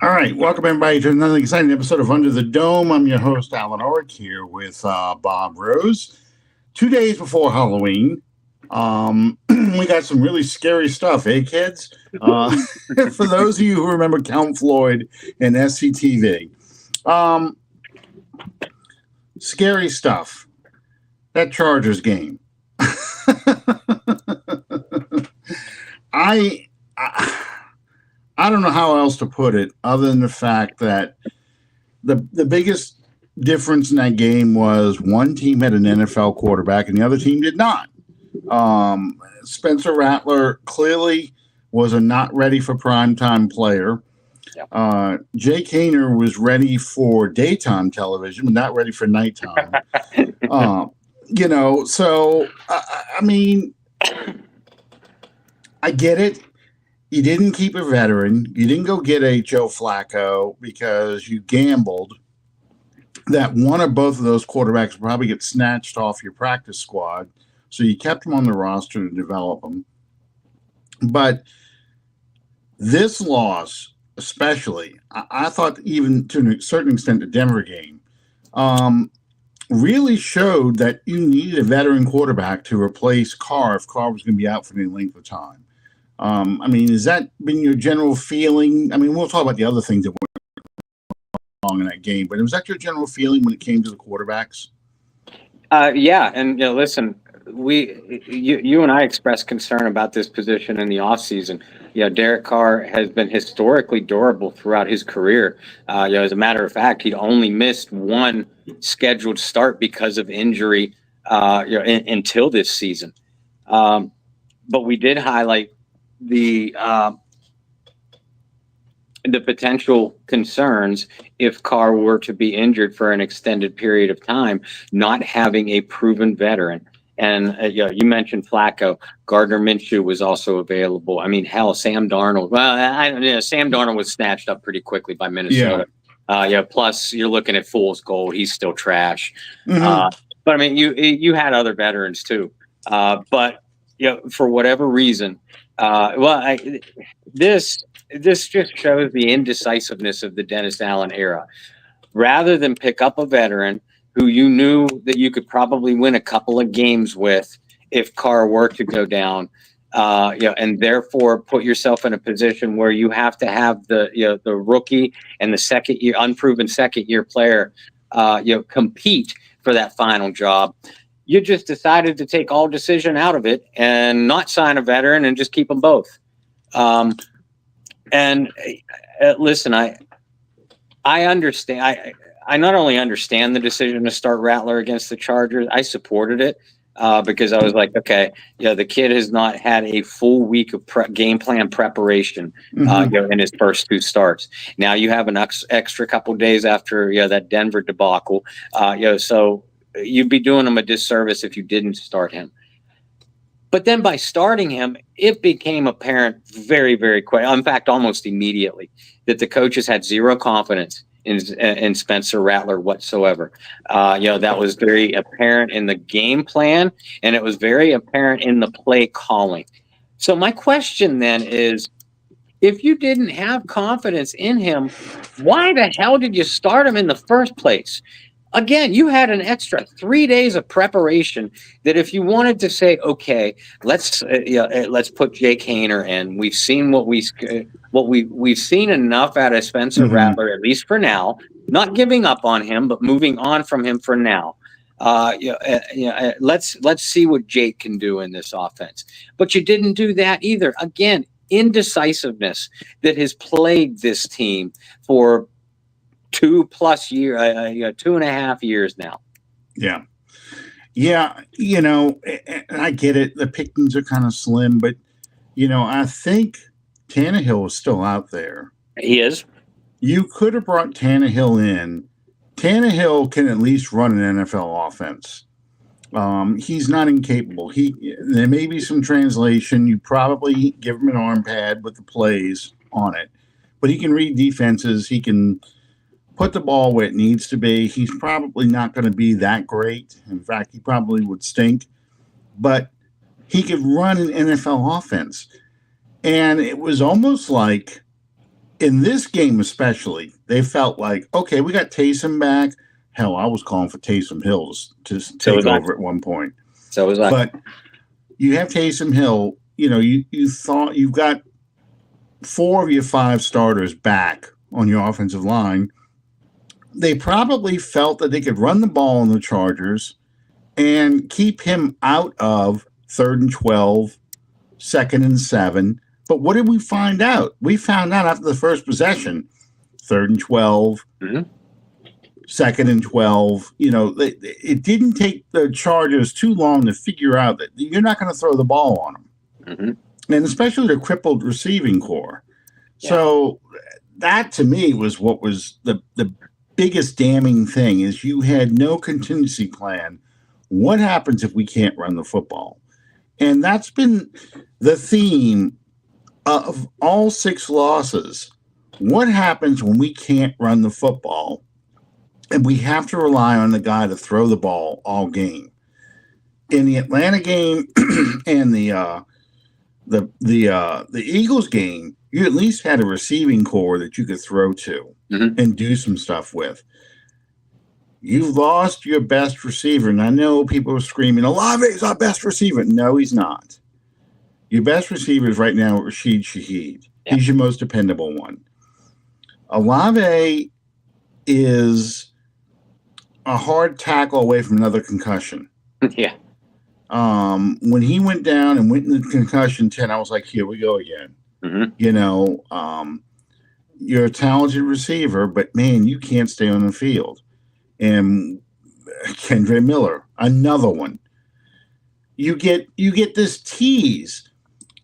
All right, welcome everybody to another exciting episode of Under the Dome. I'm your host, Allen Ulrich, here with Bob Rose. 2 days before Halloween, we got some really scary stuff, eh, kids? For those of you who remember Count Floyd and SCTV, scary stuff. That Chargers game. I don't know how else to put it other than the fact that the biggest difference in that game was one team had an NFL quarterback and the other team did not. Spencer Rattler clearly was a not ready for primetime player. Jay Kaner was ready for daytime television, but not ready for nighttime. So I mean, I get it. You didn't keep a veteran. You didn't go get a Joe Flacco because you gambled that one or both of those quarterbacks would probably get snatched off your practice squad. So you kept them on the roster to develop them. But this loss, especially, I thought even to a certain extent the Denver game, really showed that you needed a veteran quarterback to replace Carr if Carr was going to be out for any length of time. Has that been your general feeling? I mean, we'll talk about the other things that went wrong in that game, but was that your general feeling when it came to the quarterbacks? Yeah, and listen, you and I expressed concern about this position in the offseason. Derek Carr has been historically durable throughout his career. As a matter of fact, he'd only missed one scheduled start because of injury until this season. But we did highlight the potential concerns if Carr were to be injured for an extended period of time, not having a proven veteran. And you mentioned Flacco. Gardner Minshew was also available. I mean, hell, Sam Darnold. Well, Sam Darnold was snatched up pretty quickly by Minnesota. Plus, you're looking at Fool's Gold. He's still trash. Mm-hmm. But I mean, you had other veterans too. But for whatever reason, this just shows the indecisiveness of the Dennis Allen era. Rather than pick up a veteran who you knew that you could probably win a couple of games with if Carr were to go down, and therefore put yourself in a position where you have to have the rookie and the unproven second year player, compete for that final job. You just decided to take all decision out of it and not sign a veteran and just keep them both. Listen, I understand. I not only understand the decision to start Rattler against the Chargers, I supported it because I was like, okay, the kid has not had a full week of game plan preparation in his first two starts. Now you have an extra couple days after that Denver debacle. So you'd be doing him a disservice if you didn't start him. But then by starting him, it became apparent very, very quick. In fact, almost immediately, that the coaches had zero confidence in Spencer Rattler whatsoever. That was very apparent in the game plan, and it was very apparent in the play calling. So my question then is, if you didn't have confidence in him, why the hell did you start him in the first place? Again, you had an extra 3 days of preparation that if you wanted to say, okay, let's put Jay Kaner in. We've seen we've seen enough out of Spencer Rattler, at least for now, not giving up on him, but moving on from him for now. Let's see what Jake can do in this offense. But you didn't do that either. Again, indecisiveness that has plagued this team for 2+ years, 2.5 years now. Yeah. And I get it. The pickings are kind of slim, but I think Tannehill is still out there. He is. You could have brought Tannehill in. Tannehill can at least run an NFL offense. He's not incapable. There may be some translation. You probably give him an arm pad with the plays on it, but he can read defenses. He can put the ball where it needs to be. He's probably not going to be that great. In fact, he probably would stink, but he could run an NFL offense. And it was almost like in this game especially, they felt like, okay, we got Taysom back. Hell, I was calling for Taysom Hill to take over at one point. So was I. But you have Taysom Hill. You thought you've got 4 of your 5 starters back on your offensive line. They probably felt that they could run the ball on the Chargers and keep him out of 3rd and 12, 2nd and 7. But what did we find out? We found out after the first possession, 3rd and 12, 2nd and 12. It didn't take the Chargers too long to figure out that you're not going to throw the ball on them. And especially the crippled receiving core. Yeah. So that to me was what was the biggest damning thing is you had no contingency plan. What happens if we can't run the football? And that's been the theme of all 6 losses. What happens when we can't run the football and we have to rely on the guy to throw the ball all game? In the Atlanta game and the Eagles game, you at least had a receiving core that you could throw to and do some stuff with. You've lost your best receiver. And I know people are screaming, Olave's our best receiver. No, he's not. Your best receiver is right now Rashid Shaheed. Yeah. He's your most dependable one. Olave is a hard tackle away from another concussion. Yeah. When he went down and went in the concussion 10, I was like, here we go again. You're a talented receiver, but man, you can't stay on the field. And Kendre Miller, another one. You get this tease.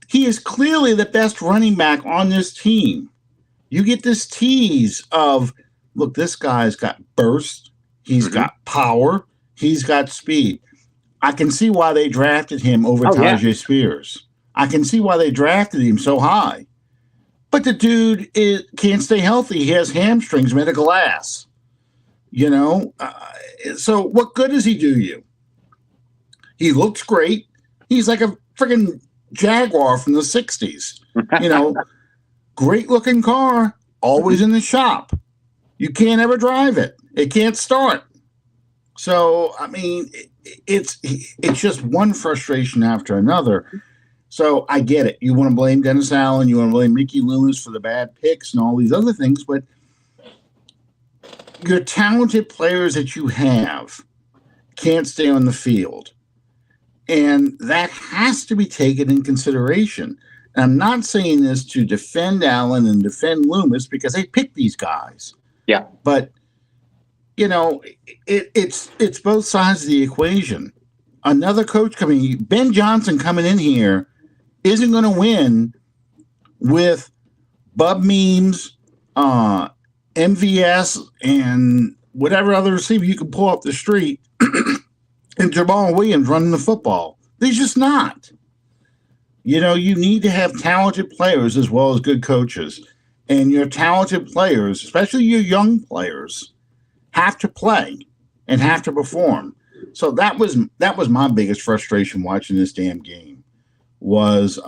He is clearly the best running back on this team. You get this tease of, look, this guy's got burst. He's got power. He's got speed. I can see why they drafted him over Tajay Spears. I can see why they drafted him so high. But the dude can't stay healthy. He has hamstrings made of glass. So what good does he do you? He looks great. He's like a freaking Jaguar from the 60s. Great looking car, always in the shop. You can't ever drive it. It can't start. So, I mean, it's just one frustration after another. So I get it. You want to blame Dennis Allen. You want to blame Mickey Loomis for the bad picks and all these other things. But your talented players that you have can't stay on the field. And that has to be taken in consideration. And I'm not saying this to defend Allen and defend Loomis because they picked these guys. Yeah. But, it's both sides of the equation. Another coach Ben Johnson coming in here isn't going to win with Bub Memes, MVS, and whatever other receiver you can pull up the street and Jamal Williams running the football. They're just not. You need to have talented players as well as good coaches. And your talented players, especially your young players, have to play and have to perform. So that was my biggest frustration watching this damn game. Was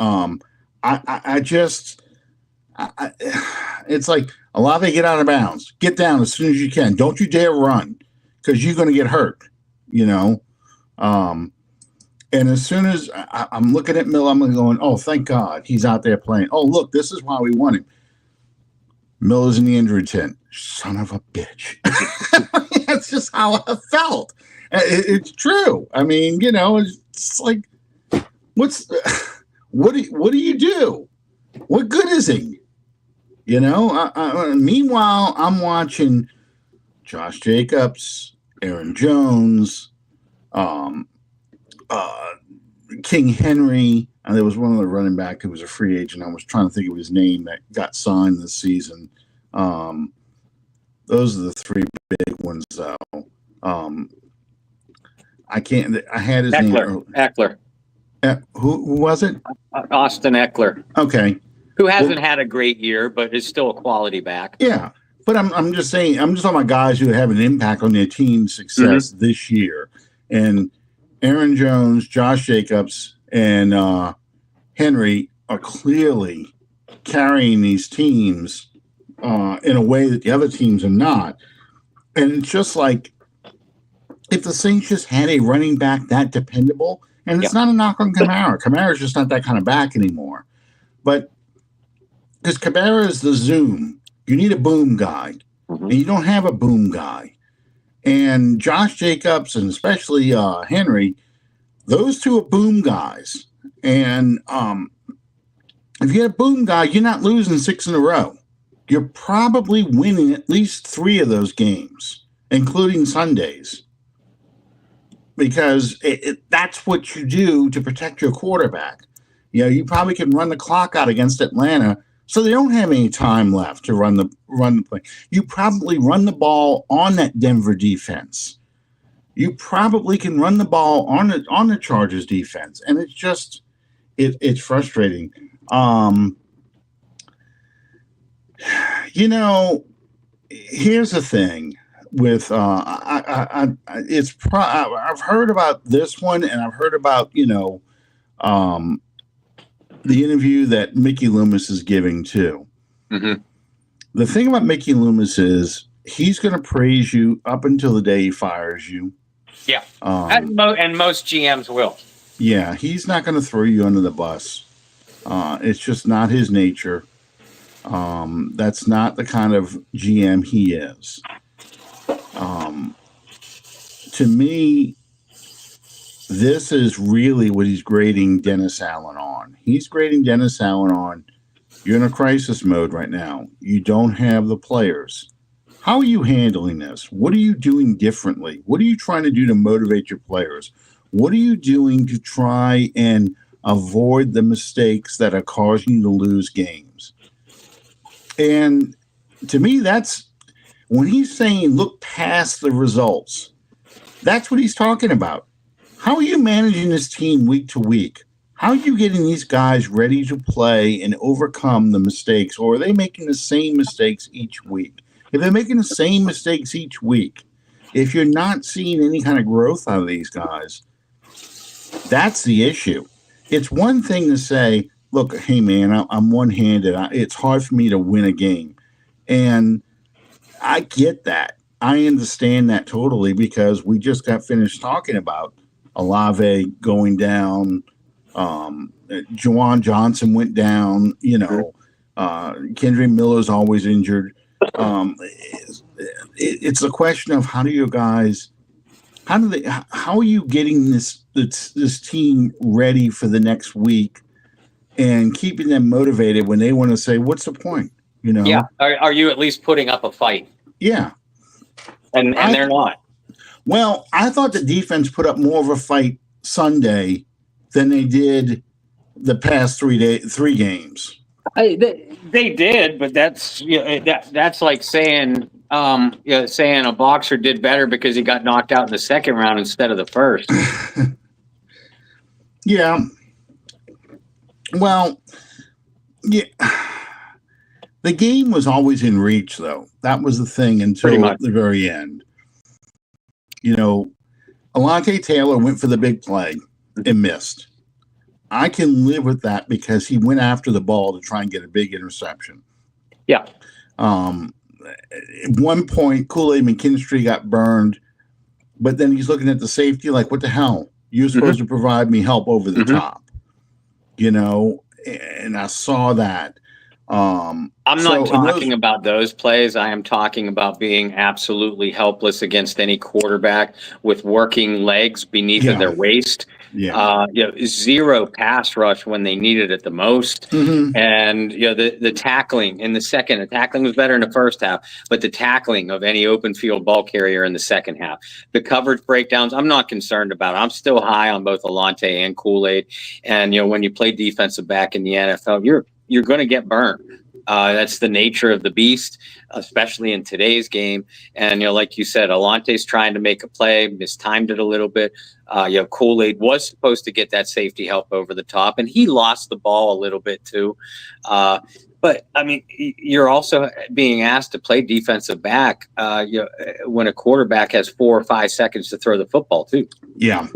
it's like, Olave, get out of bounds. Get down as soon as you can. Don't you dare run because you're going to get hurt, And as soon as I'm looking at Miller, I'm going, oh, thank God he's out there playing. Oh, look, this is why we want him. Miller's in the injury tent. Son of a bitch. That's just how I felt. It's true. I mean, it's like, what do you do? What good is he? Meanwhile, I'm watching Josh Jacobs, Aaron Jones, King Henry. And there was one other running back who was a free agent. I was trying to think of his name that got signed this season. Those are the 3 big ones, though. I can't. I had his name. Eckler. Who was it? Austin Eckler. Okay. Who hasn't had a great year, but is still a quality back. Yeah, but I'm just saying. I'm just talking about guys who have an impact on their team's success this year. And Aaron Jones, Josh Jacobs, and Henry are clearly carrying these teams in a way that the other teams are not. And it's just like if the Saints just had a running back that dependable, and it's not a knock on Kamara. Kamara's just not that kind of back anymore. But because Kamara is the Zoom, you need a boom guy, and you don't have a boom guy. And Josh Jacobs and especially Henry, those two are boom guys. And if you get a boom guy, you're not losing 6 in a row. You're probably winning at least 3 of those games, including Sundays. Because that's what you do to protect your quarterback. You know, you probably can run the clock out against Atlanta, so they don't have any time left to run the play. You probably run the ball on that Denver defense. You probably can run the ball on the Chargers defense, and it's just it's frustrating. You know, here's the thing. With I've heard about this one, and I've heard about the interview that Mickey Loomis is giving too. Mm-hmm. The thing about Mickey Loomis is he's going to praise you up until the day he fires you. Yeah, and most GMs will. Yeah, he's not going to throw you under the bus. It's just not his nature. That's not the kind of GM he is. To me, this is really what he's grading Dennis Allen on. He's grading Dennis Allen on, you're in a crisis mode right now. You don't have the players. How are you handling this? What are you doing differently? What are you trying to do to motivate your players? What are you doing to try and avoid the mistakes that are causing you to lose games? And to me, that's when he's saying look past the results. That's what he's talking about. How are you managing this team week to week? How are you getting these guys ready to play and overcome the mistakes? Or are they making the same mistakes each week? If they're making the same mistakes each week, if you're not seeing any kind of growth out of these guys, that's the issue. It's one thing to say, look, hey, man, I'm one-handed. It's hard for me to win a game. And I get that. I understand that totally because we just got finished talking about Olave going down. Juwan Johnson went down. Kendre Miller's always injured. It's a question of how are you getting this team ready for the next week and keeping them motivated when they want to say, what's the point? Yeah. Are you at least putting up a fight? Yeah. And they're not. Well, I thought the defense put up more of a fight Sunday than they did the past 3 games. They did, but that's that's like saying saying a boxer did better because he got knocked out in the second round instead of the first. Yeah. Well, yeah. The game was always in reach, though. That was the thing until the very end. Alontae Taylor went for the big play and missed. I can live with that because he went after the ball to try and get a big interception. Yeah. At one point, Kool-Aid McKinstry got burned, but then he's looking at the safety like, what the hell? You're supposed to provide me help over the top. And I saw that. I'm not talking about those plays. I am talking about being absolutely helpless against any quarterback with working legs beneath of their waist. Yeah. Zero pass rush when they needed it the most. Mm-hmm. And the tackling in the second, the tackling was better in the first half, but the tackling of any open field ball carrier in the second half, the coverage breakdowns, I'm not concerned about. I'm still high on both Alontae and Kool-Aid. And when you play defensive back in the NFL, you're going to get burned. That's the nature of the beast, especially in today's game. And, like you said, Alontae's trying to make a play, mistimed it a little bit. Kool-Aid was supposed to get that safety help over the top, and he lost the ball a little bit too. But, I mean, you're also being asked to play defensive back when a quarterback has 4 or 5 seconds to throw the football too. Yeah.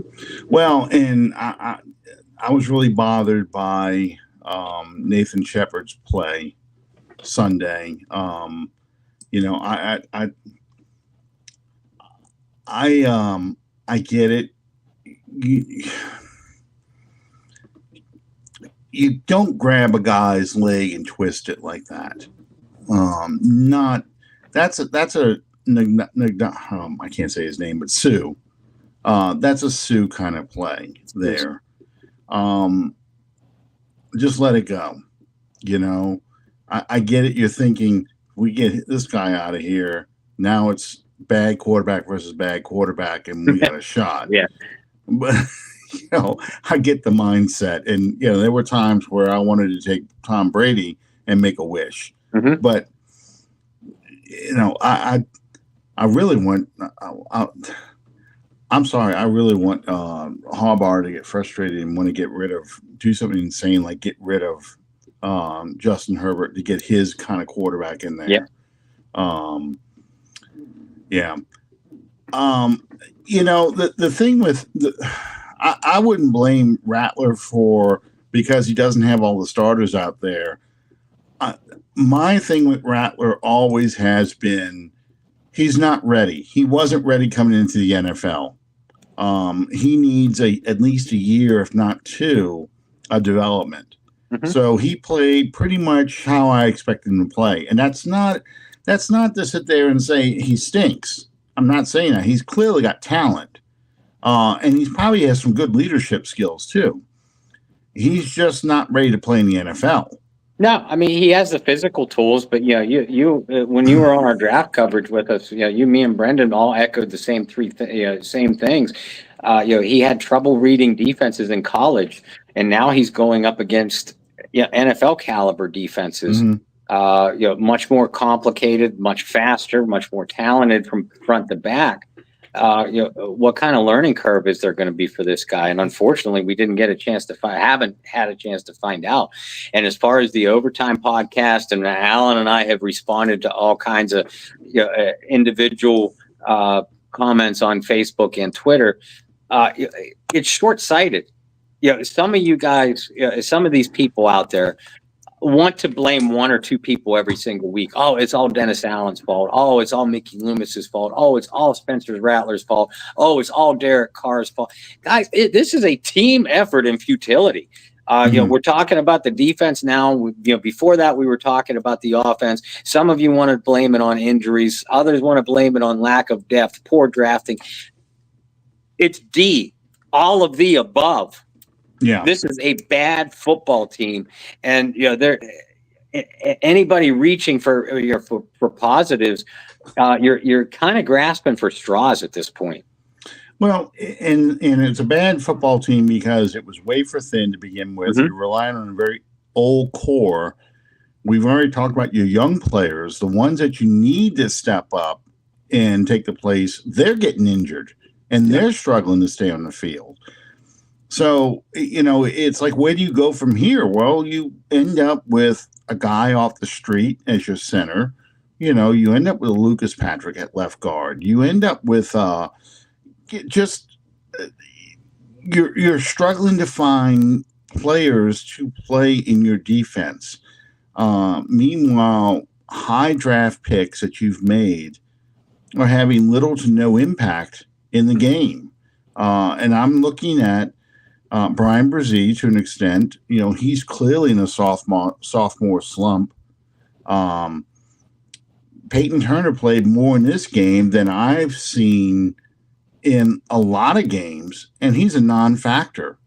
Well, and I was really bothered by Nathan Shepard's play. Sunday. You know, I get it. You, you don't grab a guy's leg and twist it like that. Not that's a I can't say his name, but Sue. That's a Sue kind of play there. Just let it go. You know, I get it. You're thinking we get this guy out of here. Now it's bad quarterback versus bad quarterback, and we got a shot. Yeah. But you know, I get the mindset, and you know, there were times where I wanted to take Tom Brady and make a wish, but you know, I really want. I'm sorry, I really want Harbaugh to get frustrated and want to do something insane like get rid of Justin Herbert to get his kind of quarterback in there. Yeah. You know, the thing with I wouldn't blame Rattler because he doesn't have all the starters out there. My thing with Rattler always has been he's not ready. He wasn't ready coming into the NFL. He needs at least a year, if not two, of development. So he played pretty much how I expected him to play. And that's not to sit there and say he stinks. I'm not saying that. He's clearly got talent. And he probably has some good leadership skills too. He's just not ready to play in the NFL. No, I mean he has the physical tools, but you know, you when you were on our draft coverage with us, you know, me and Brendan all echoed the same same things. You know, he had trouble reading defenses in college, and now he's going up against NFL caliber defenses. You know, much more complicated, much faster, much more talented from front to back. You know, what kind of learning curve is there going to be for this guy? And unfortunately, we didn't get a chance to haven't had a chance to find out. And as far as the Overtime podcast, and Alan and I have responded to all kinds of individual comments on Facebook and Twitter. It's short-sighted. You know, some of you guys, some of these people out there want to blame one or two people every single week. Oh, it's all Dennis Allen's fault. Oh, it's all Mickey Loomis's fault. Oh, it's all Spencer Rattler's fault. Oh, it's all Derek Carr's fault. Guys, this is a team effort in futility. You know, we're talking about the defense now. You know, before that, we were talking about the offense. Some of you want to blame it on injuries. Others want to blame it on lack of depth, poor drafting. It's all of the above. Yeah, this is a bad football team, and you know, anybody reaching for positives, you're kind of grasping for straws at this point. Well, and it's a bad football team because it was wafer thin to begin with. You're relying on a very old core. We've already talked about your young players, the ones that you need to step up and take the place. They're getting injured, and they're struggling to stay on the field. So, you know, it's like, where do you go from here? Well, you end up with a guy off the street as your center. You know, you end up with Lucas Patrick at left guard. You end up with you're struggling to find players to play in your defense. Meanwhile, high draft picks that you've made are having little to no impact in the game. And I'm looking at Brian Brzee to an extent. You know, he's clearly in a sophomore slump. Peyton Turner played more in this game than I've seen in a lot of games, and he's a non-factor.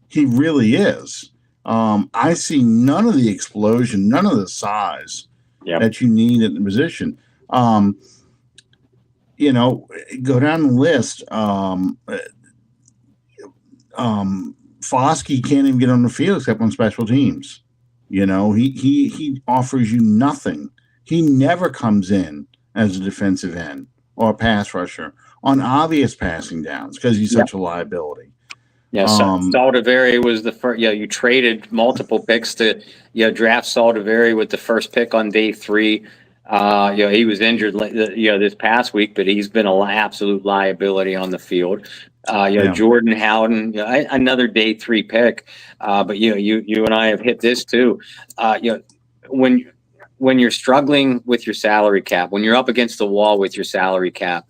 He really is. I see none of the explosion, none of the size that you need at the position. You know, go down the list. Foskey can't even get on the field except on special teams. You know, he offers you nothing. He never comes in as a defensive end or a pass rusher on obvious passing downs because he's such a liability. Yeah, Saldiveri was the first. You traded multiple picks to draft Saldiveri with the first pick on day 3. He was injured this past week, but he's been an absolute liability on the field. Jordan Howden, another day 3 pick. But you and I have hit this too. When when you're struggling with your salary cap, when you're up against the wall with your salary cap,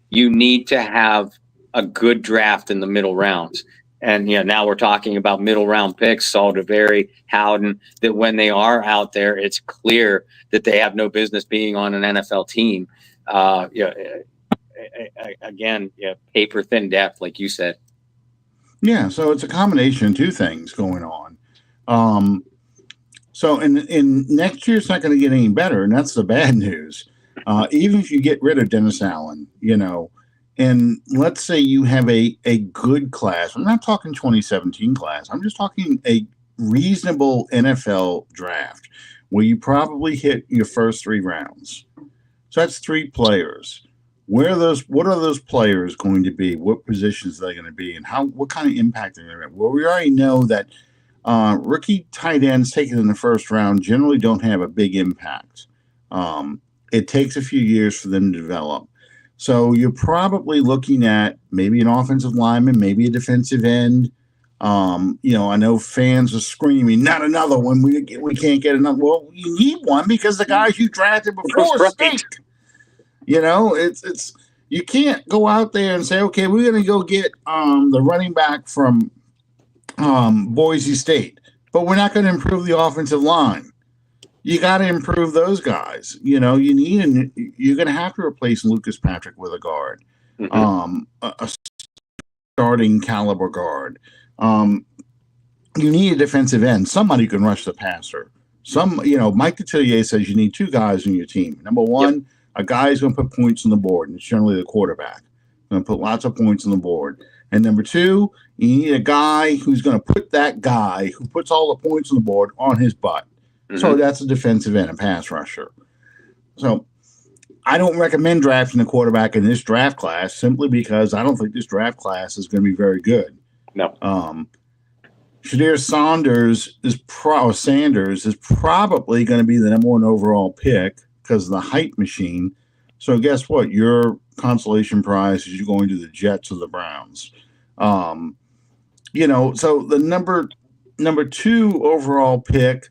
you need to have a good draft in the middle rounds. And now we're talking about middle round picks, Saldivari, Howden, that when they are out there, it's clear that they have no business being on an NFL team. Again, paper thin depth, like you said. Yeah, so it's a combination of two things going on. So in next year's not going to get any better, and that's the bad news. Even if you get rid of Dennis Allen, and let's say you have a good class. I'm not talking 2017 class. I'm just talking a reasonable NFL draft where you probably hit your first 3 rounds. So that's 3 players. What are those players going to be? What positions are they going to be, and what kind of impact are they going to have? Well, we already know that rookie tight ends taken in the first round generally don't have a big impact. It takes a few years for them to develop. So you're probably looking at maybe an offensive lineman, maybe a defensive end. I know fans are screaming, not another one. We can't get another. Well, you need one because the guys you drafted before stink. It's you can't go out there and say, okay, we're going to go get the running back from Boise State, but we're not going to improve the offensive line. You got to improve those guys. You're going to have to replace Lucas Patrick with a guard, a starting caliber guard. You need a defensive end, somebody who can rush the passer. Mike Detillier says you need 2 guys on your team. Number one, a guy who's going to put points on the board, and it's generally the quarterback. Going to put lots of points on the board. And number 2, you need a guy who's going to put that guy who puts all the points on the board on his butt. So that's a defensive end, a pass rusher. So I don't recommend drafting a quarterback in this draft class simply because I don't think this draft class is going to be very good. No. Shadir Sanders is probably going to be the number 1 overall pick because of the height machine. So guess what? Your consolation prize is you're going to the Jets or the Browns. So the number 2 overall pick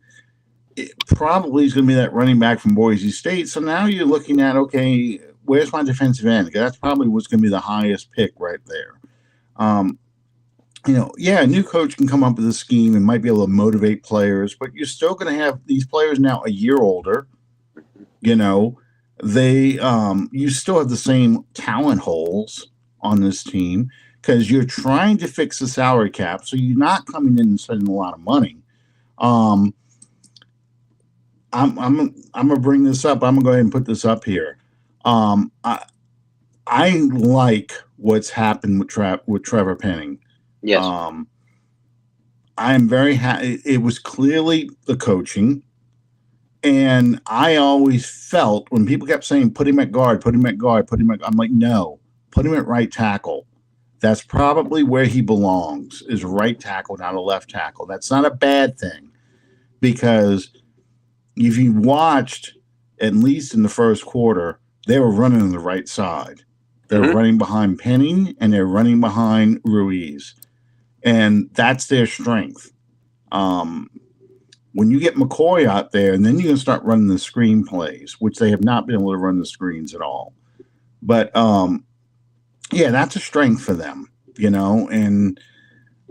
probably is going to be that running back from Boise State. So now you're looking at, okay, where's my defensive end? Because that's probably what's going to be the highest pick right there. A new coach can come up with a scheme and might be able to motivate players, but you're still going to have these players now a year older. You still have the same talent holes on this team because you're trying to fix the salary cap. So you're not coming in and spending a lot of money. I'm gonna bring this up. I'm gonna go ahead and put this up here. I like what's happened with Trevor Penning. Yes. I am very happy. It was clearly the coaching. And I always felt when people kept saying, put him at guard, I'm like, no, put him at right tackle. That's probably where he belongs, is right tackle, not a left tackle. That's not a bad thing because if you watched, at least in the first quarter, they were running on the right side. They were running behind Penning and they're running behind Ruiz. And that's their strength. When you get McCoy out there, and then you're going to start running the screen plays, which they have not been able to run the screens at all. But, that's a strength for them, and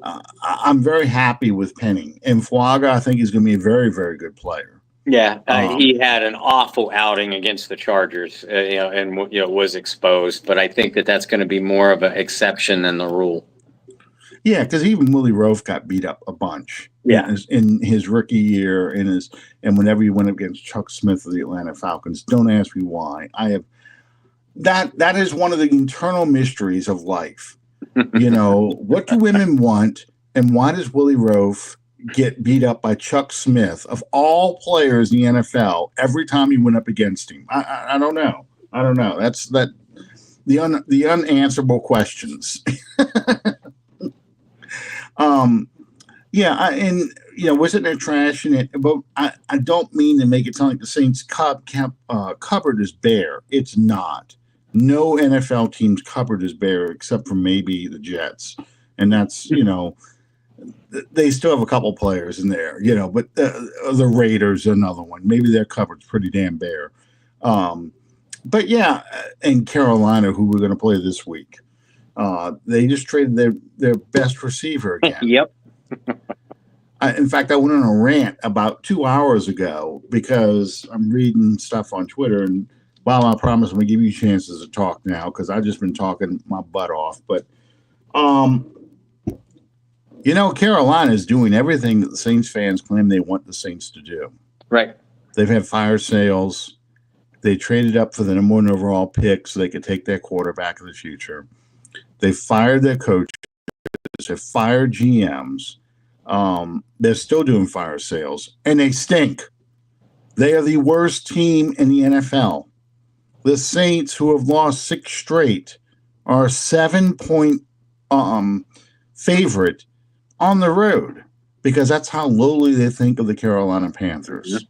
I'm very happy with Penning. And Fuaga, I think, is going to be a very, very good player. Yeah, he had an awful outing against the Chargers, and was exposed. But I think that's going to be more of an exception than the rule. Yeah, because even Willie Roaf got beat up a bunch. Yeah, in his rookie year, and whenever he went up against Chuck Smith of the Atlanta Falcons. Don't ask me why. I have that is one of the internal mysteries of life. What do women want, and why does Willie Roaf get beat up by Chuck Smith of all players in the NFL every time he went up against him? I don't know. That's the unanswerable questions. Wasn't there trash in it? But I don't mean to make it sound like the Saints cupboard is bare. It's not. No NFL team's cupboard is bare except for maybe the Jets, and that's they still have a couple players in there, but the Raiders are another one. Maybe their cupboard's pretty damn bare. But yeah, and Carolina, who we're going to play this week, they just traded their best receiver again. Yep. In fact, I went on a rant about 2 hours ago because I'm reading stuff on Twitter, and Bob, I promise I'm going to give you chances to talk now because I've just been talking my butt off. But, Carolina is doing everything that the Saints fans claim they want the Saints to do. Right. They've had fire sales. They traded up for the number 1 overall pick so they could take their quarterback of the future. They fired their coaches. They fired GMs. They're still doing fire sales, and they stink. They are the worst team in the NFL. The Saints, who have lost 6 straight, are a 7-point favorite on the road because that's how lowly they think of the Carolina Panthers.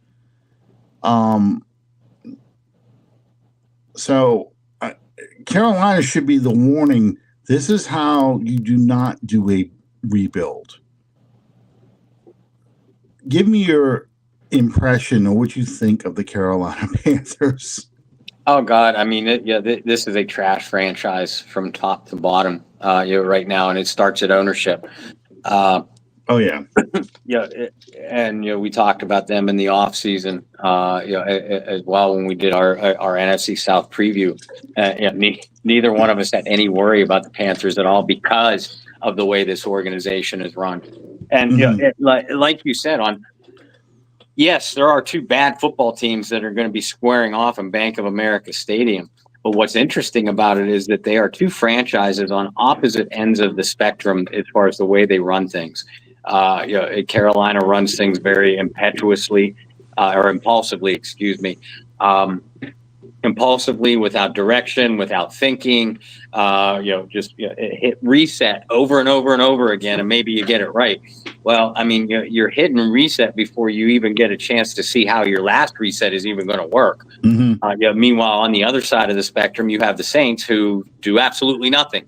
So Carolina should be the warning. This is how you do not do a rebuild. Give me your impression of what you think of the Carolina Panthers. Oh God! I mean, this is a trash franchise from top to bottom, right now, and it starts at ownership. Oh yeah, and we talked about them in the off season, as well when we did our NFC South preview. Neither one of us had any worry about the Panthers at all because of the way this organization is run. And like you said, yes, there are 2 bad football teams that are going to be squaring off in Bank of America Stadium. But what's interesting about it is that they are 2 franchises on opposite ends of the spectrum as far as the way they run things. Carolina runs things very impetuously or impulsively, impulsively, without direction, without thinking, hit reset over and over and over again, and maybe you get it right. Well, I mean, you're hitting reset before you even get a chance to see how your last reset is even going to work. Mm-hmm. Meanwhile, on the other side of the spectrum, you have the Saints who do absolutely nothing.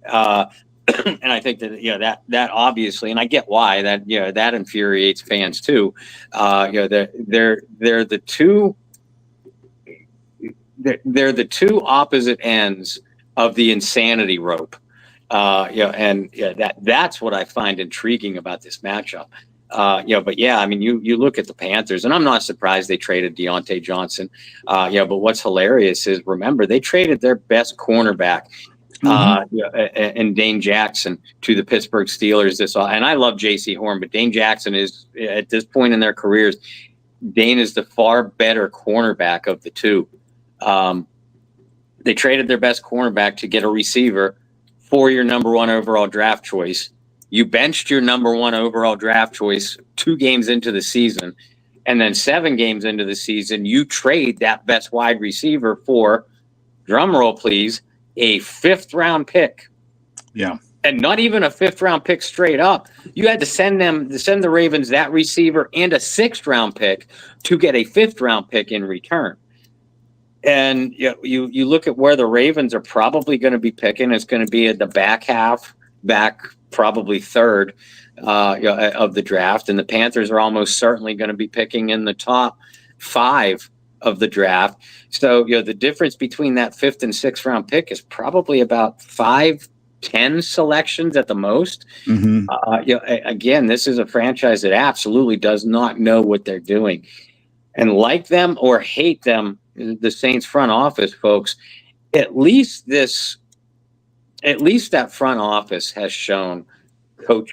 And I think that that obviously, and I get why that infuriates fans too. They're the two. They're the 2 opposite ends of the insanity rope. That's what I find intriguing about this matchup. But yeah, I mean, you look at the Panthers, and I'm not surprised they traded Deontay Johnson. But what's hilarious is, remember, they traded their best cornerback, and Dane Jackson, to the Pittsburgh Steelers. And I love J.C. Horn, but Dane Jackson is, at this point in their careers, Dane is the far better cornerback of the 2. They traded their best cornerback to get a receiver for your number 1 overall draft choice. You benched your number 1 overall draft choice 2 games into the season, and then 7 games into the season, you trade that best wide receiver for, drumroll please, a 5th round pick. Yeah. And not even a 5th round pick straight up. You had to send the Ravens that receiver and a 6th round pick to get a 5th round pick in return. And you look at where the Ravens are probably going to be picking. It's going to be at the back probably 3rd of the draft. And the Panthers are almost certainly going to be picking in the top 5 of the draft. So, the difference between that 5th and 6th round pick is probably about 5-10 selections at the most. Mm-hmm. Again, this is a franchise that absolutely does not know what they're doing. And like them or hate them, the Saints front office, folks, at least that front office has shown,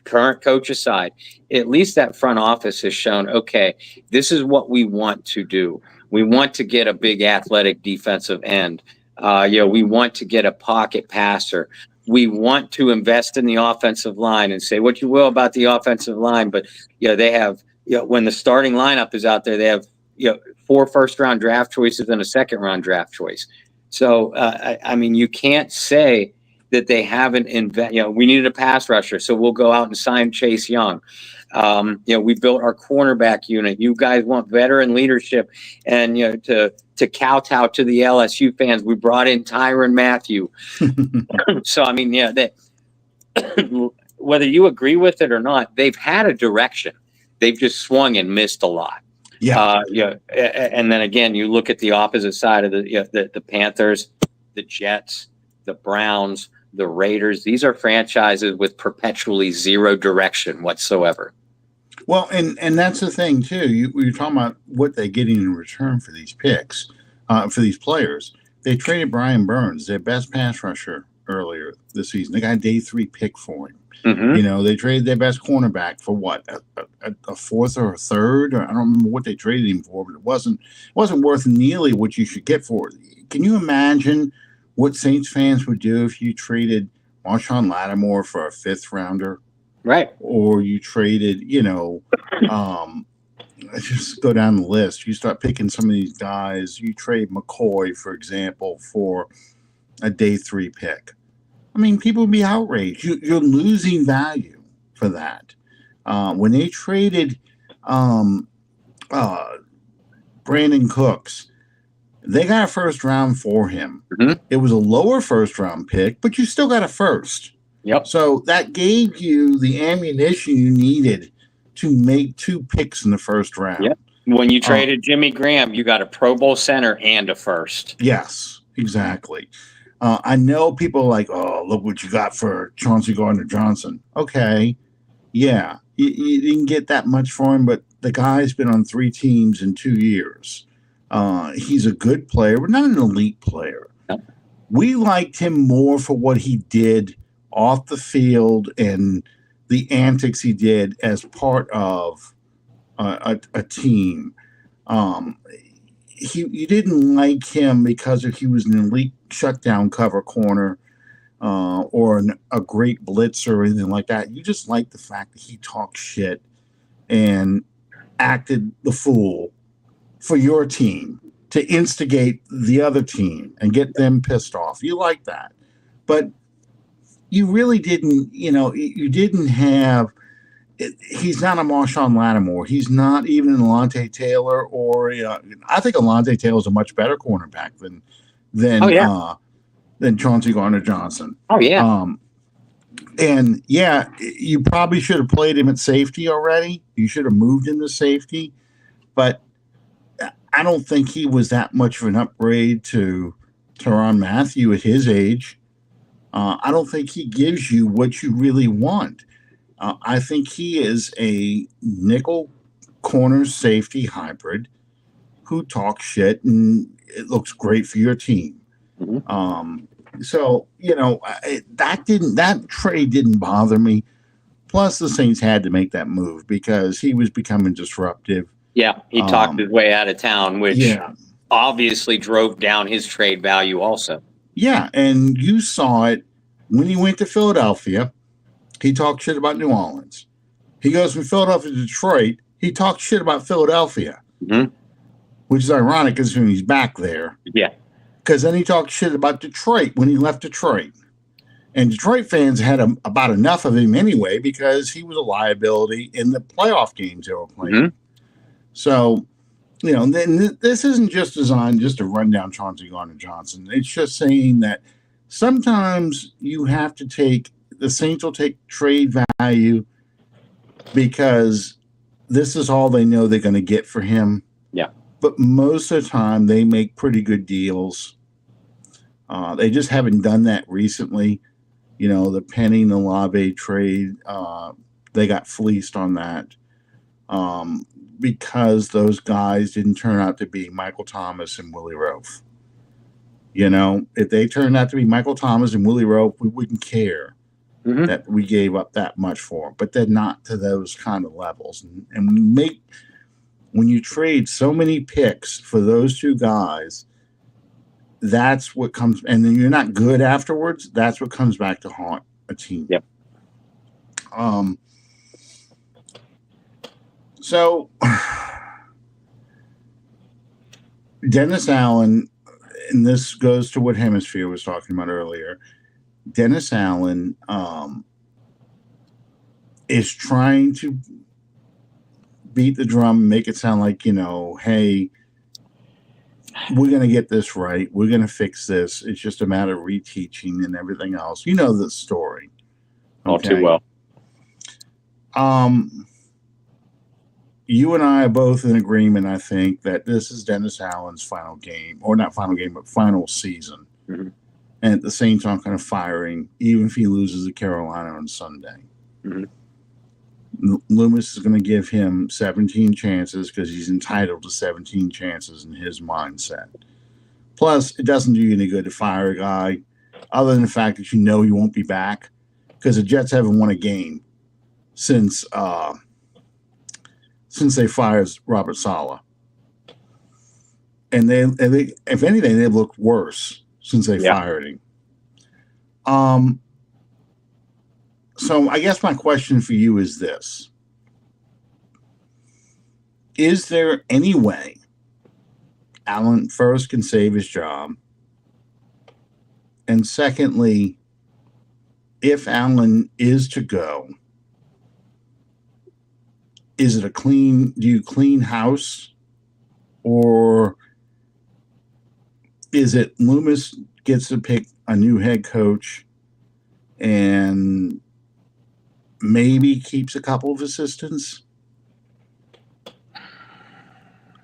current coach aside, at least that front office has shown, okay, this is what we want to do. We want to get a big athletic defensive end. We want to get a pocket passer. We want to invest in the offensive line, and say what you will about the offensive line, but they have, when the starting lineup is out there, they have 4 first-round draft choices and a second-round draft choice. So, I mean, you can't say that they haven't we needed a pass rusher, so we'll go out and sign Chase Young. We built our cornerback unit. You guys want veteran leadership, and to kowtow to the LSU fans, we brought in Tyrann Mathieu. So, I mean, whether you agree with it or not, they've had a direction. They've just swung and missed a lot. Yeah. And then again, you look at the opposite side of the Panthers, the Jets, the Browns, the Raiders. These are franchises with perpetually zero direction whatsoever. Well, and that's the thing too. You're talking about what they're getting in return for these picks, for these players. They traded Brian Burns, their best pass rusher, earlier this season. They got a day 3 pick for him. Mm-hmm. They traded their best cornerback for what, a fourth or a third? I don't remember what they traded him for, but it wasn't worth nearly what you should get for it. Can you imagine what Saints fans would do if you traded Marshawn Lattimore for a 5th rounder? Right. Or you traded, just go down the list. You start picking some of these guys. You trade McCoy, for example, for a day 3 pick. I mean, people would be outraged. You're losing value for that. When they traded Brandon Cooks, they got a 1st round for him. Mm-hmm. It was a lower 1st round pick, but you still got a 1st. Yep. So that gave you the ammunition you needed to make 2 picks in the 1st round. Yep. When you traded Jimmy Graham, you got a Pro Bowl center and a 1st. Yes, exactly. I know people are like, oh, look what you got for Chauncey Gardner-Johnson. Okay, yeah, you didn't get that much for him, but the guy's been on 3 teams in 2 years. He's a good player, but not an elite player. Yep. We liked him more for what he did off the field and the antics he did as part of a team. You didn't like him because he was an elite shutdown cover corner or a great blitzer or anything like that. You just liked the fact that he talked shit and acted the fool for your team to instigate the other team and get them pissed off. You like that. But you really didn't, you didn't have – he's not a Marshawn Lattimore. He's not even an Alontae Taylor or I think Alontae Taylor is a much better cornerback than Chauncey Gardner-Johnson. Oh, yeah. And, yeah, you probably should have played him at safety already. You should have moved him to safety. But I don't think he was that much of an upgrade to Tyrann Mathieu at his age. I don't think he gives you what you really want. I think he is a nickel corner safety hybrid who talks shit, and it looks great for your team. Mm-hmm. So, that trade didn't bother me. Plus, the Saints had to make that move because he was becoming disruptive. Yeah, he talked his way out of town, which obviously drove down his trade value also. Yeah, and you saw it when he went to Philadelphia. He talked shit about New Orleans. He goes from Philadelphia to Detroit. He talks shit about Philadelphia, which is ironic because when he's back there. Yeah. Because then he talked shit about Detroit when he left Detroit. And Detroit fans had about enough of him anyway because he was a liability in the playoff games they were playing. Mm-hmm. So, then this isn't just designed just to run down Chauncey Gardner-Johnson. It's just saying that sometimes you have to the Saints will take trade value because this is all they know they're going to get for him. Yeah. But most of the time they make pretty good deals. They just haven't done that recently. The Penny and Olave trade, they got fleeced on that because those guys didn't turn out to be Michael Thomas and Willie Roaf. If they turned out to be Michael Thomas and Willie Roaf, we wouldn't care that we gave up that much for them. But they're not to those kind of levels. And when you trade so many picks for those 2 guys, that's what comes, and then you're not good afterwards. That's what comes back to haunt a team. Yep. So Dennis Allen, and this goes to what Hemisphere was talking about earlier. Dennis Allen is trying to beat the drum, make it sound like, hey, we're going to get this right. We're going to fix this. It's just a matter of reteaching and everything else. You know the story. All too well. You and I are both in agreement, I think, that this is Dennis Allen's final game, or not final game, but final season. Mm-hmm. And the Saints aren't going to fire him, even if he loses to Carolina on Sunday. Mm-hmm. Loomis is going to give him 17 chances because he's entitled to 17 chances in his mindset. Plus, it doesn't do you any good to fire a guy, other than the fact that you know he won't be back, because the Jets haven't won a game since they fired Robert Saleh. And they, if anything, they've looked worse since they fired him. So I guess my question for you is this. Is there any way Allen first can save his job? And secondly, if Allen is to go, is it do you clean house? Or is it Loomis gets to pick a new head coach and maybe keeps a couple of assistants?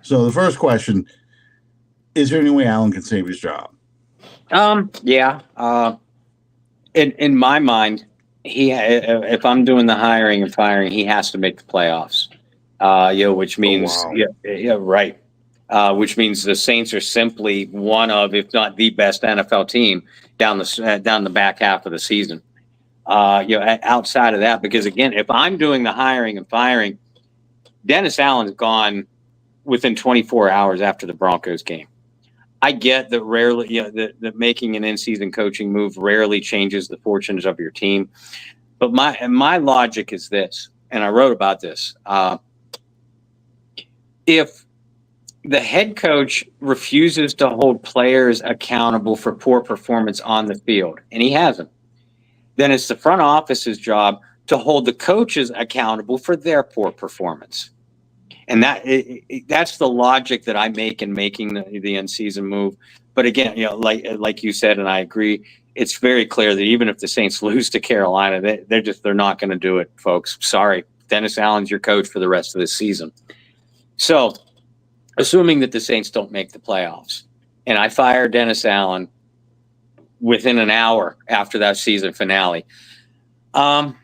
So the first question, is there any way Allen can save his job? Yeah. In my mind, if I'm doing the hiring and firing, he has to make the playoffs. Which means right. Which means the Saints are simply one of, if not the best NFL team down the back half of the season. Outside of that, because again, if I'm doing the hiring and firing, Dennis Allen's gone within 24 hours after the Broncos game. I get that rarely, that making an in-season coaching move rarely changes the fortunes of your team. But my logic is this, and I wrote about this. If the head coach refuses to hold players accountable for poor performance on the field, and he hasn't, then it's the front office's job to hold the coaches accountable for their poor performance. And that's the logic that I make in making the in-season move. But again, like you said, and I agree, it's very clear that even if the Saints lose to Carolina, they're not going to do it, folks. Sorry, Dennis Allen's your coach for the rest of this season. So, assuming that the Saints don't make the playoffs, and I fire Dennis Allen within an hour after that season finale, I'm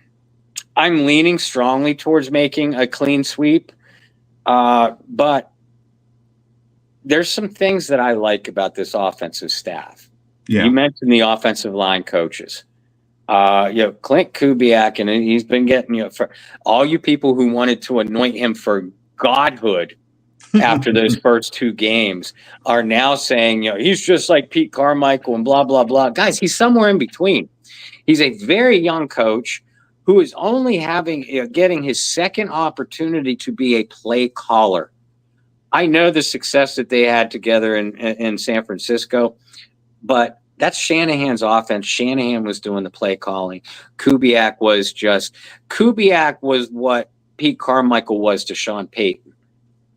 leaning strongly towards making a clean sweep. But there's some things that I like about this offensive staff. Yeah. You mentioned the offensive line coaches. Clint Kubiak, and he's been getting, for all you people who wanted to anoint him for godhood after those first two games are now saying, he's just like Pete Carmichael and blah, blah, blah. Guys, he's somewhere in between. He's a very young coach who is only getting his second opportunity to be a play caller. I know the success that they had together in San Francisco, but that's Shanahan's offense. Shanahan was doing the play calling. Kubiak was what Pete Carmichael was to Sean Payton.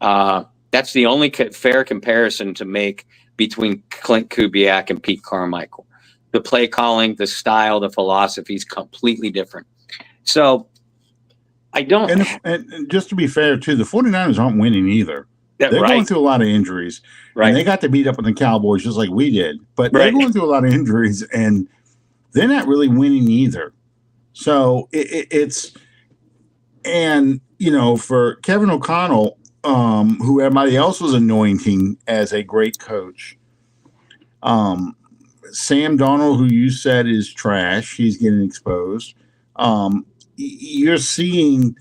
That's the only fair comparison to make between Clint Kubiak and Pete Carmichael. The play calling, the style, the philosophy is completely different. So I don't. And just to be fair, too, the 49ers aren't winning either. They're going through a lot of injuries. Right. And they got to beat up on the Cowboys just like we did. But they're going through a lot of injuries, and they're not really winning either. So it's – and, for Kevin O'Connell, who everybody else was anointing as a great coach, Sam Darnold, who you said is trash, he's getting exposed. You're seeing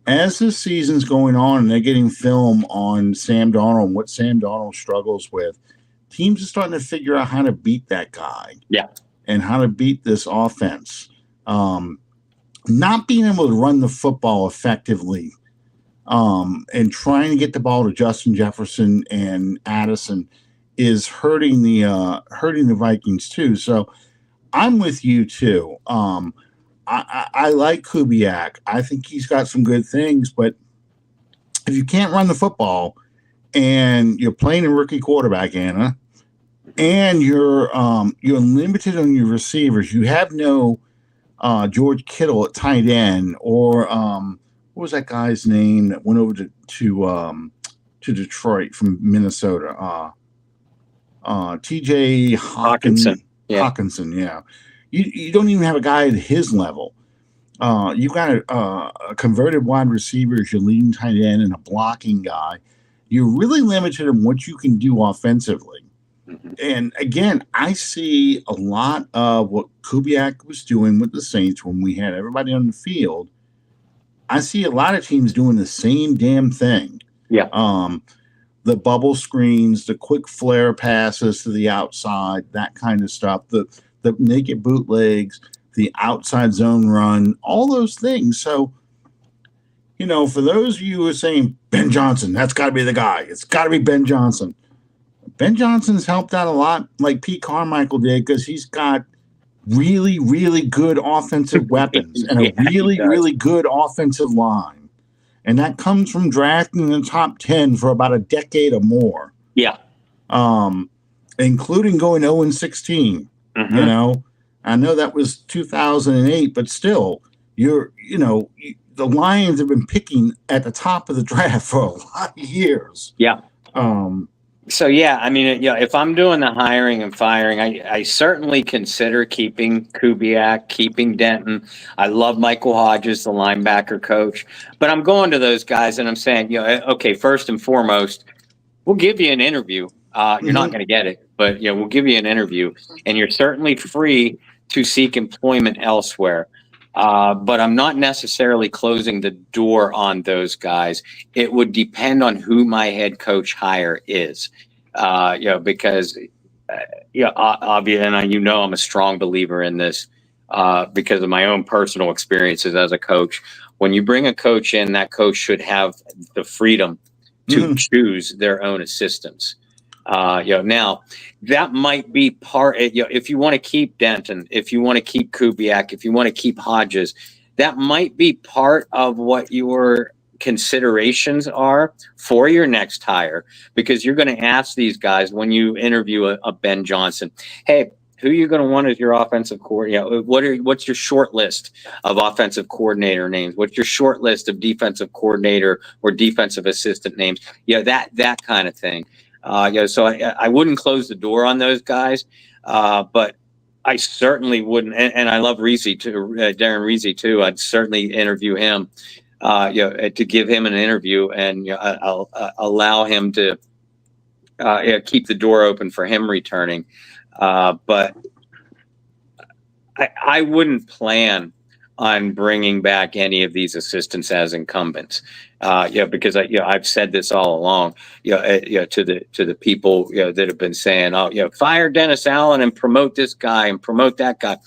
as the season's going on and they're getting film on Sam Darnold and what Sam Darnold struggles with, teams are starting to figure out how to beat that guy. Yeah. And how to beat this offense. Not being able to run the football effectively and trying to get the ball to Justin Jefferson and Addison is hurting the Vikings too. So I'm with you too. I like Kubiak. I think he's got some good things, but if you can't run the football and you're playing a rookie quarterback, Anna, and you're limited on your receivers, you have no George Kittle at tight end or what was that guy's name that went over to Detroit from Minnesota? T.J. Hawkinson. Yeah. Hawkinson, yeah. You don't even have a guy at his level. You've got a converted wide receiver as your leading tight end and a blocking guy. You're really limited in what you can do offensively. Mm-hmm. And again, I see a lot of what Kubiak was doing with the Saints when we had everybody on the field. I see a lot of teams doing the same damn thing. Yeah. The bubble screens, the quick flare passes to the outside, that kind of stuff, the naked bootlegs, the outside zone run, all those things. So, for those of you who are saying, Ben Johnson, that's got to be the guy. It's got to be Ben Johnson. Ben Johnson's helped out a lot like Pete Carmichael did because he's got really, really good offensive weapons and a really, really good offensive line. And that comes from drafting in the top 10 for about a decade or more. Yeah. Including going 0-16. Mm-hmm. I know that was 2008, but still, the Lions have been picking at the top of the draft for a lot of years. Yeah. So, yeah, I mean, if I'm doing the hiring and firing, I certainly consider keeping Kubiak, keeping Denton. I love Michael Hodges, the linebacker coach. But I'm going to those guys and I'm saying, okay, first and foremost, we'll give you an interview. You're not going to get it, but we'll give you an interview. And you're certainly free to seek employment elsewhere. But I'm not necessarily closing the door on those guys. It would depend on who my head coach hire is, because, obviously, and I'm a strong believer in this because of my own personal experiences as a coach. When you bring a coach in, that coach should have the freedom to choose their own assistants. Now that might be part, if you want to keep Denton, if you want to keep Kubiak, if you want to keep Hodges, that might be part of what your considerations are for your next hire, because you're going to ask these guys when you interview a Ben Johnson, hey, who are you going to want as your offensive coordinator? What's your short list of offensive coordinator names? What's your short list of defensive coordinator or defensive assistant names? That kind of thing. So I wouldn't close the door on those guys, but I certainly wouldn't. And I love Reese too, Darren Reese too. I'd certainly interview him, to give him an interview, and I'll allow him to keep the door open for him returning. But I wouldn't plan on bringing back any of these assistants as incumbents. Because I've said this all along, to the people, that have been saying, fire Dennis Allen and promote this guy and promote that guy.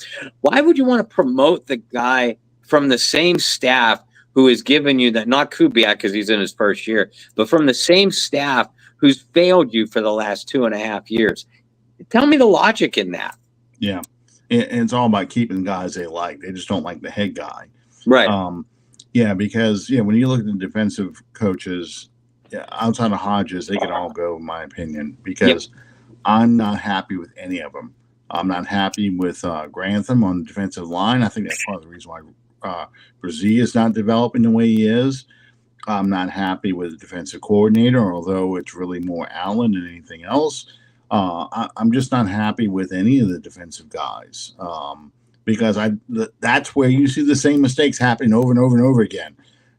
Why would you want to promote the guy from the same staff who has given you that, not Kubiak because he's in his first year, but from the same staff who's failed you for the last 2.5 years? Tell me the logic in that. Yeah. And it's all about keeping guys they like. They just don't like the head guy. Right. Because when you look at the defensive coaches, outside of Hodges, they can all go, in my opinion, because I'm not happy with any of them. I'm not happy with Grantham on the defensive line. I think that's part of the reason why Brzee is not developing the way he is. I'm not happy with the defensive coordinator, although it's really more Allen than anything else. I'm just not happy with any of the defensive guys because that's where you see the same mistakes happening over and over and over again.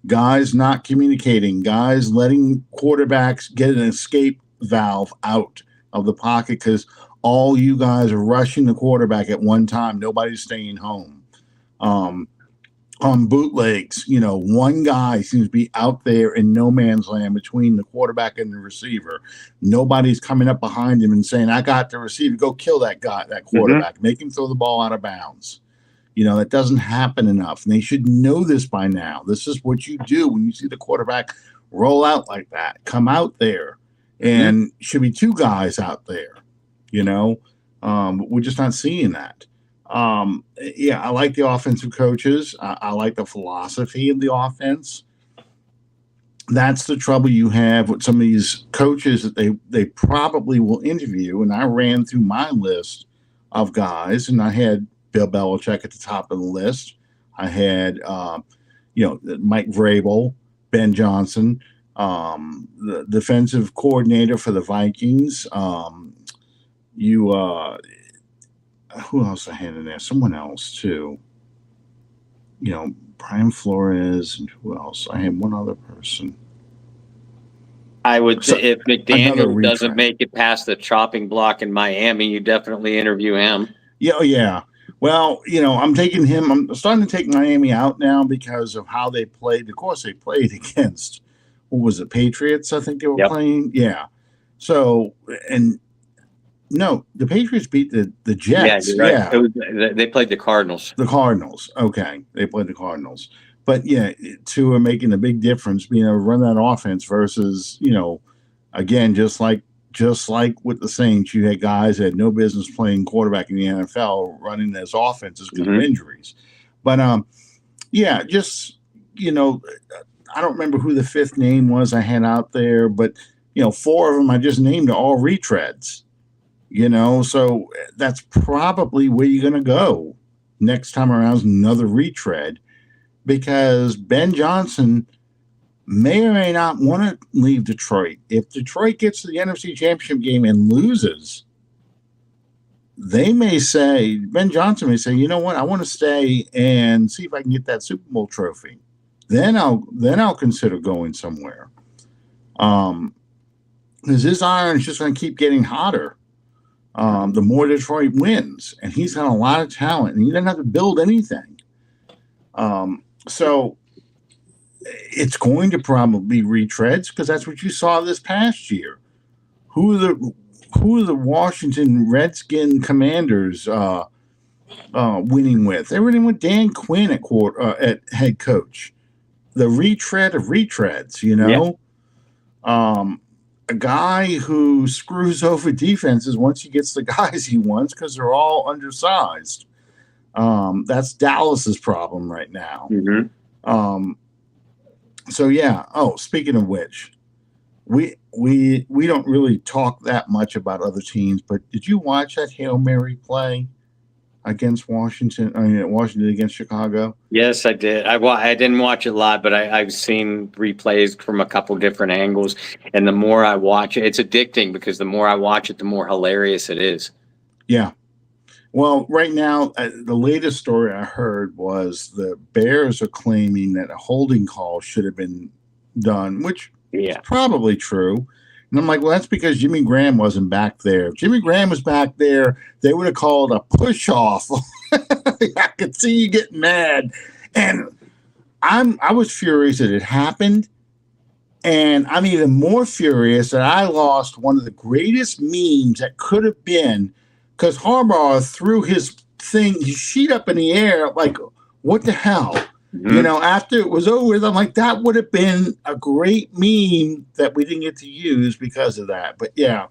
Guys not communicating, guys letting quarterbacks get an escape valve out of the pocket because all you guys are rushing the quarterback at one time. Nobody's staying home. On bootlegs, one guy seems to be out there in no man's land between the quarterback and the receiver. Nobody's coming up behind him and saying, I got the receiver, go kill that guy, that quarterback, make him throw the ball out of bounds. That doesn't happen enough. And they should know this by now. This is what you do when you see the quarterback roll out like that. Come out there. And should be two guys out there, but we're just not seeing that. I like the offensive coaches. I like the philosophy of the offense. That's the trouble you have with some of these coaches that they probably will interview. And I ran through my list of guys, and I had Bill Belichick at the top of the list. I had Mike Vrabel, Ben Johnson, the defensive coordinator for the Vikings. Who else I had in there? Someone else too. Brian Flores, and who else? I had one other person. I would say if McDaniel doesn't retread. make it past the chopping block in Miami, you definitely interview him. Yeah. Well, I'm taking him. I'm starting to take Miami out now because of how they played. Of course, they played against, what was it, Patriots? I think they were playing. Yeah. So, and no, the Patriots beat the Jets. Yeah, you're right. They played the Cardinals. The Cardinals. Okay. They played the Cardinals. But yeah, two are making a big difference being able to run that offense versus, again, just like with the Saints, you had guys that had no business playing quarterback in the NFL running those offenses because of injuries. But just I don't remember who the fifth name was I had out there, but four of them I just named are all retreads. So that's probably where you're going to go next time around, is another retread, because Ben Johnson may or may not want to leave Detroit. If Detroit gets to the NFC Championship game and loses, Ben Johnson may say, you know what, I want to stay and see if I can get that Super Bowl trophy. Then I'll consider going somewhere. Because his iron is just going to keep getting hotter. The more Detroit wins, and he's got a lot of talent, and he doesn't have to build anything. So it's going to probably be retreads, because that's what you saw this past year. Who are the Washington Redskin Commanders winning with? They're winning with Dan Quinn at head coach. The retread of retreads, a guy who screws over defenses once he gets the guys he wants because they're all undersized. That's Dallas's problem right now. So yeah. Oh, speaking of which, we don't really talk that much about other teams, but did you watch that Hail Mary play against Washington? Washington against Chicago. Yes, I did. I didn't watch it live, but I've seen replays from a couple different angles. And the more I watch it, it's addicting, because the more I watch it, the more hilarious it is. Yeah. Well, right now, the latest story I heard was the Bears are claiming that a holding call should have been done, which is probably true. And I'm like, well, that's because Jimmy Graham wasn't back there. If Jimmy Graham was back there, they would have called a push-off. I could see you getting mad. And I was furious that it happened. And I'm even more furious that I lost one of the greatest memes that could have been, because Harbaugh threw his sheet up in the air like, what the hell? After it was over with, I'm like, that would have been a great meme that we didn't get to use because of that. But yeah,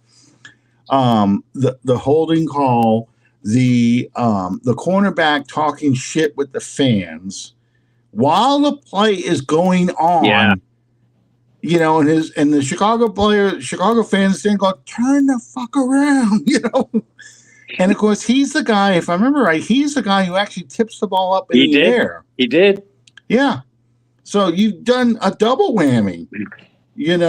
the holding call, the cornerback talking shit with the fans while the play is going on. Yeah. And the Chicago fans didn't go, turn the fuck around, And of course, he's the guy, if I remember right, he's the guy who actually tips the ball up in the air. He did. Yeah. So you've done a double whammy, and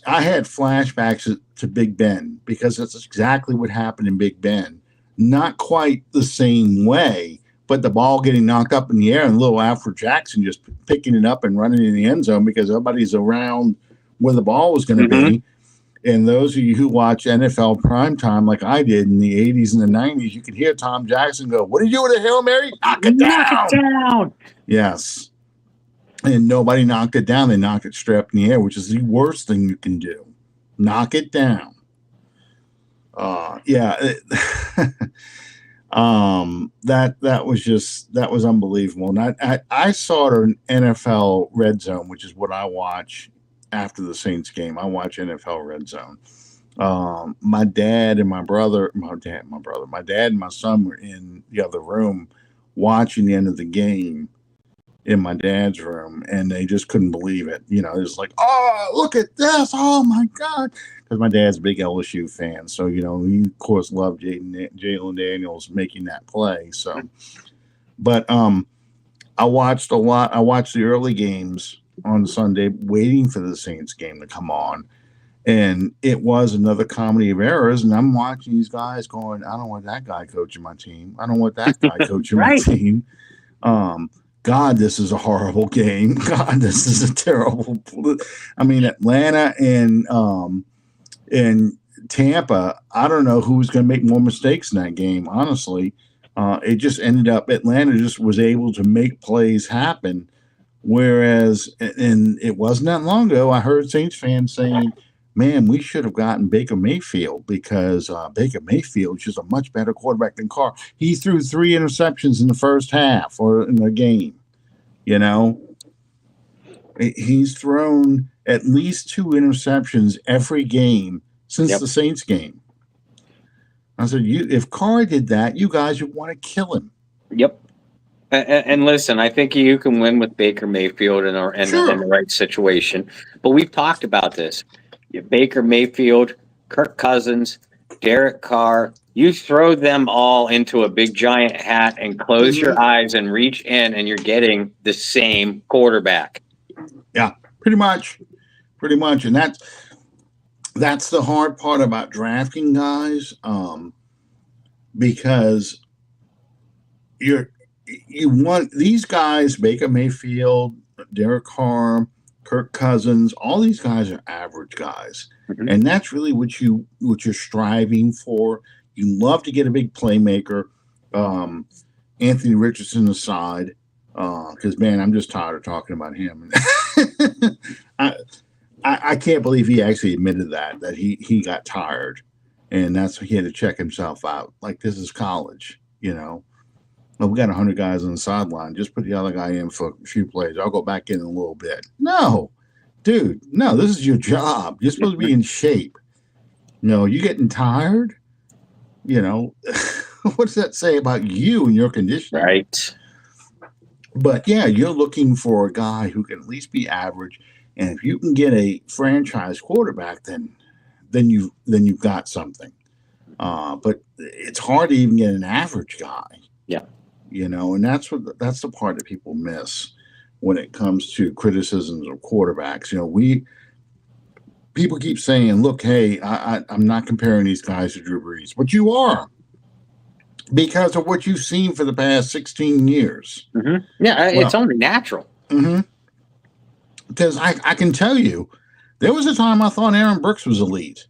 I had flashbacks to Big Ben, because that's exactly what happened in Big Ben. Not quite the same way, but the ball getting knocked up in the air and little Alfred Jackson just picking it up and running in the end zone because everybody's around where the ball was going to be. And those of you who watch NFL primetime like I did in the 80s and the 90s, you could hear Tom Jackson go, what did you do with a Hail Mary? Knock it down. Yes. And nobody knocked it down. They knocked it straight up in the air, which is the worst thing you can do. Knock it down. That was unbelievable. And I saw it on NFL Red Zone, which is what I watch after the Saints game. I watch NFL Red Zone. My dad and my dad and my son were in the other room watching the end of the game in my dad's room, and they just couldn't believe it. It was like, oh, look at this. Oh my God. Because my dad's a big LSU fan. So, he of course loved Jalen Daniels making that play. So, But I watched a lot. I watched the early games on Sunday, waiting for the Saints game to come on. And it was another comedy of errors. And I'm watching these guys going, I don't want that guy coaching my team. I don't want that guy coaching my Right. team. God, this is a horrible game. God, this is a terrible. I mean, Atlanta and Tampa, I don't know who was going to make more mistakes in that game, honestly. It just ended up Atlanta just was able to make plays happen. Whereas, and it wasn't that long ago, I heard Saints fans saying, man, we should have gotten Baker Mayfield because Baker Mayfield is just a much better quarterback than Carr. He threw 3 interceptions in the first half or in the game. You know, he's thrown at least 2 interceptions every game since the Saints game. I said, if Carr did that, you guys would want to kill him. Yep. And listen, I think you can win with Baker Mayfield in the right situation. But we've talked about this. Baker Mayfield, Kirk Cousins, Derek Carr, you throw them all into a big giant hat and close your eyes and reach in, and you're getting the same quarterback. Yeah, pretty much. And that's the hard part about drafting guys, because you want these guys, Baker Mayfield, Derek Carr, Kirk Cousins, all these guys are average guys. Mm-hmm. And that's really what you're striving for. You love to get a big playmaker. Anthony Richardson aside, because man, I'm just tired of talking about him. I can't believe he actually admitted that he got tired, and that's he had to check himself out. Like, this is college, you know. Well, we got 100 guys on the sideline. Just put the other guy in for a few plays. I'll go back in a little bit. No, dude, no, this is your job. You're supposed to be in shape. No, you getting tired? You know, what does that say about you and your condition? Right. But yeah, you're looking for a guy who can at least be average. And if you can get a franchise quarterback, then you've got something. But it's hard to even get an average guy. Yeah. You know, and that's the part that people miss when it comes to criticisms of quarterbacks. You know, people keep saying, look, hey, I'm not comparing these guys to Drew Brees, but you are, because of what you've seen for the past 16 years. Mm-hmm. Yeah, it's only natural. Mm-hmm. Because I can tell you, there was a time I thought Aaron Brooks was elite,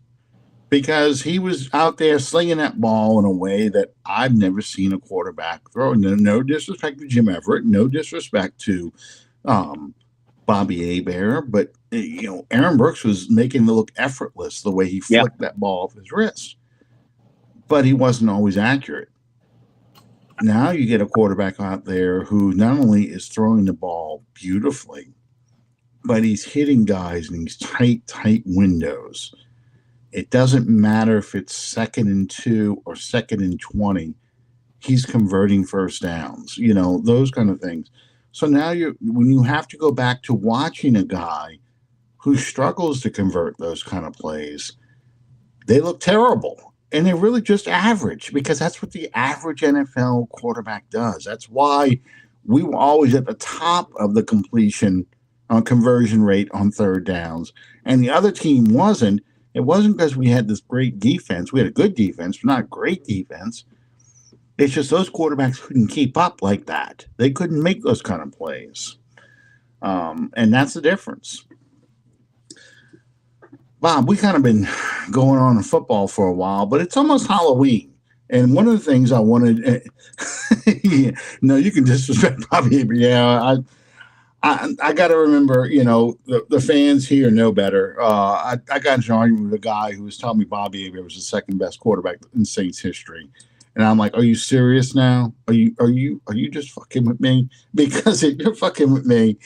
because he was out there slinging that ball in a way that I've never seen a quarterback throw. No disrespect to Jim Everett, no disrespect to Bobby Hebert, but you know, Aaron Brooks was making it look effortless the way he flicked that ball off his wrist. But he wasn't always accurate. Now you get a quarterback out there who not only is throwing the ball beautifully, but he's hitting guys in these tight windows. It doesn't matter if it's 2nd and 2 or 2nd and 20. He's converting first downs, you know, those kind of things. So now when you have to go back to watching a guy who struggles to convert those kind of plays, they look terrible. And they're really just average, because that's what the average NFL quarterback does. That's why we were always at the top of the completion conversion rate on 3rd downs. And the other team wasn't. It wasn't because we had this great defense. We had a good defense, but not great defense. It's just those quarterbacks couldn't keep up like that. They couldn't make those kind of plays. And that's the difference. Bob, we kind of been going on in football for a while, but it's almost Halloween. And one of the things I wanted, no, you can disrespect Bobby. Yeah, I got to remember, you know, the fans here know better. I got into an argument with a guy who was telling me Bobby Hebert was the 2nd best quarterback in Saints history. And I'm like, are you serious now? Are you just fucking with me? Because if you're fucking with me,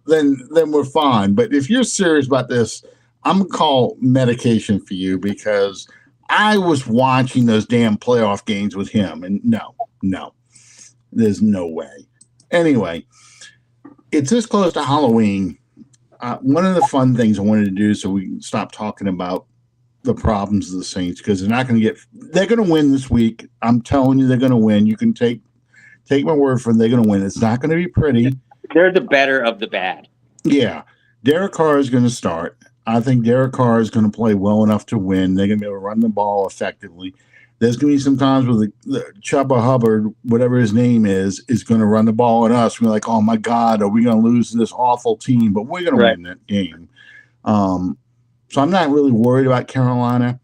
then we're fine. But if you're serious about this, I'm going to call medication for you, because I was watching those damn playoff games with him. And no, there's no way. Anyway, it's this close to Halloween. One of the fun things I wanted to do, so we can stop talking about the problems of the Saints, because they're going to win this week. I'm telling you, they're going to win. You can take take my word for it, they're going to win. It's not going to be pretty. They're the better of the bad. Yeah. Derek Carr is going to start. I think Derek Carr is going to play well enough to win. They're going to be able to run the ball effectively. There's going to be some times where the Chubba Hubbard, whatever his name is going to run the ball on us. We're like, oh, my God, are we going to lose to this awful team? But we're going to win that game. So I'm not really worried about Carolina.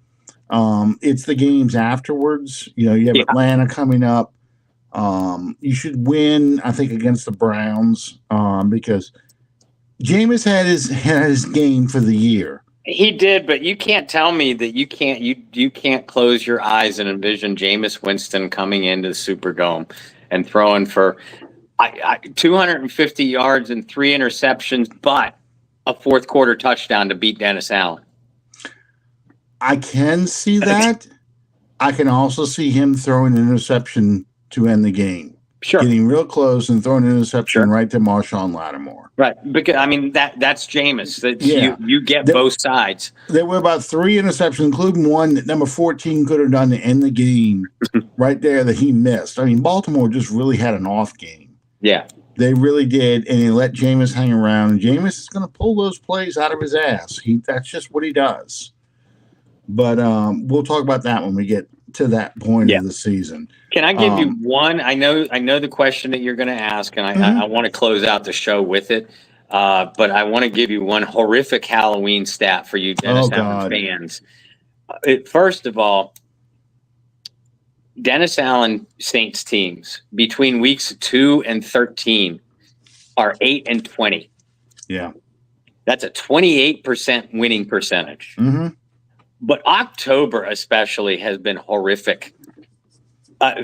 It's the games afterwards. You have Atlanta coming up. You should win, I think, against the Browns because Jameis had his game for the year. He did, but you can't tell me that you can't close your eyes and envision Jameis Winston coming into the Superdome and throwing for 250 yards and 3 interceptions, but a fourth quarter touchdown to beat Dennis Allen. I can see that. I can also see him throwing an interception to end the game. Sure. Getting real close and throwing an interception right to Marshawn Lattimore. Right. Because, that's Jameis. You get both sides. There were about 3 interceptions, including one that number 14 could have done to end the game right there that he missed. Baltimore just really had an off game. Yeah. They really did, and he let Jameis hang around. And Jameis is going to pull those plays out of his ass. That's just what he does. But we'll talk about that when we get to that point of the season. Can I give you one? I know the question that you're going to ask, and I want to close out the show with it. But I want to give you one horrific Halloween stat for you Dennis Allen fans. First of all, Dennis Allen Saints teams between weeks 2 and 13 are 8-20. Yeah. That's a 28% winning percentage. Mm-hmm. But October especially has been horrific.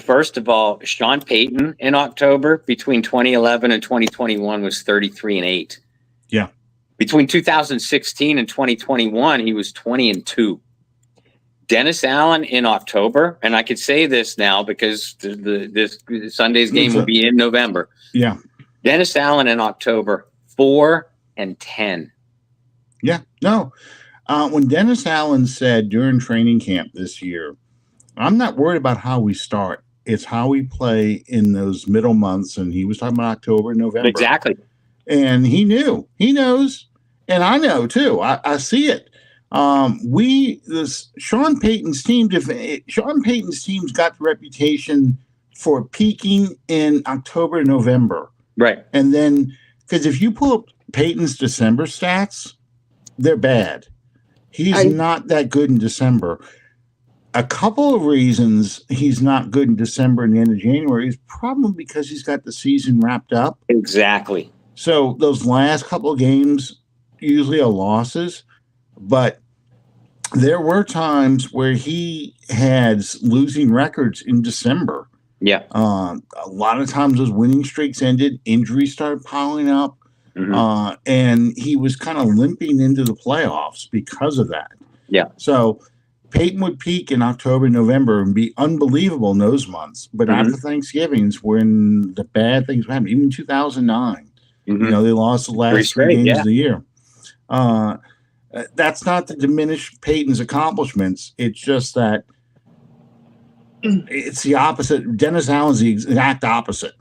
First of all, Sean Payton in October between 2011 and 2021 was 33-8. Yeah. Between 2016 and 2021, he was 20-2. Dennis Allen in October, and I could say this now because this Sunday's game will be in November. Yeah. Dennis Allen in October, 4-10. Yeah. No. When Dennis Allen said during training camp this year, I'm not worried about how we start. It's how we play in those middle months. And he was talking about October and November. Exactly. And he knew. He knows. And I know, too. I see it. Sean Payton's team, Sean Payton's team's got the reputation for peaking in October and November. Right. And then, because if you pull up Payton's December stats, they're bad. He's not that good in December. A couple of reasons he's not good in December and the end of January is probably because he's got the season wrapped up. Exactly. So those last couple of games usually are losses, but there were times where he had losing records in December. Yeah. A lot of times those winning streaks ended, injuries started piling up. Mm-hmm. And he was kind of limping into the playoffs because of that. Yeah. So Peyton would peak in October, November, and be unbelievable in those months. But after Thanksgiving's when the bad things happened, even 2009, they lost the last 3 games of the year. That's not to diminish Peyton's accomplishments. It's just that it's the opposite. Dennis Allen's the exact opposite.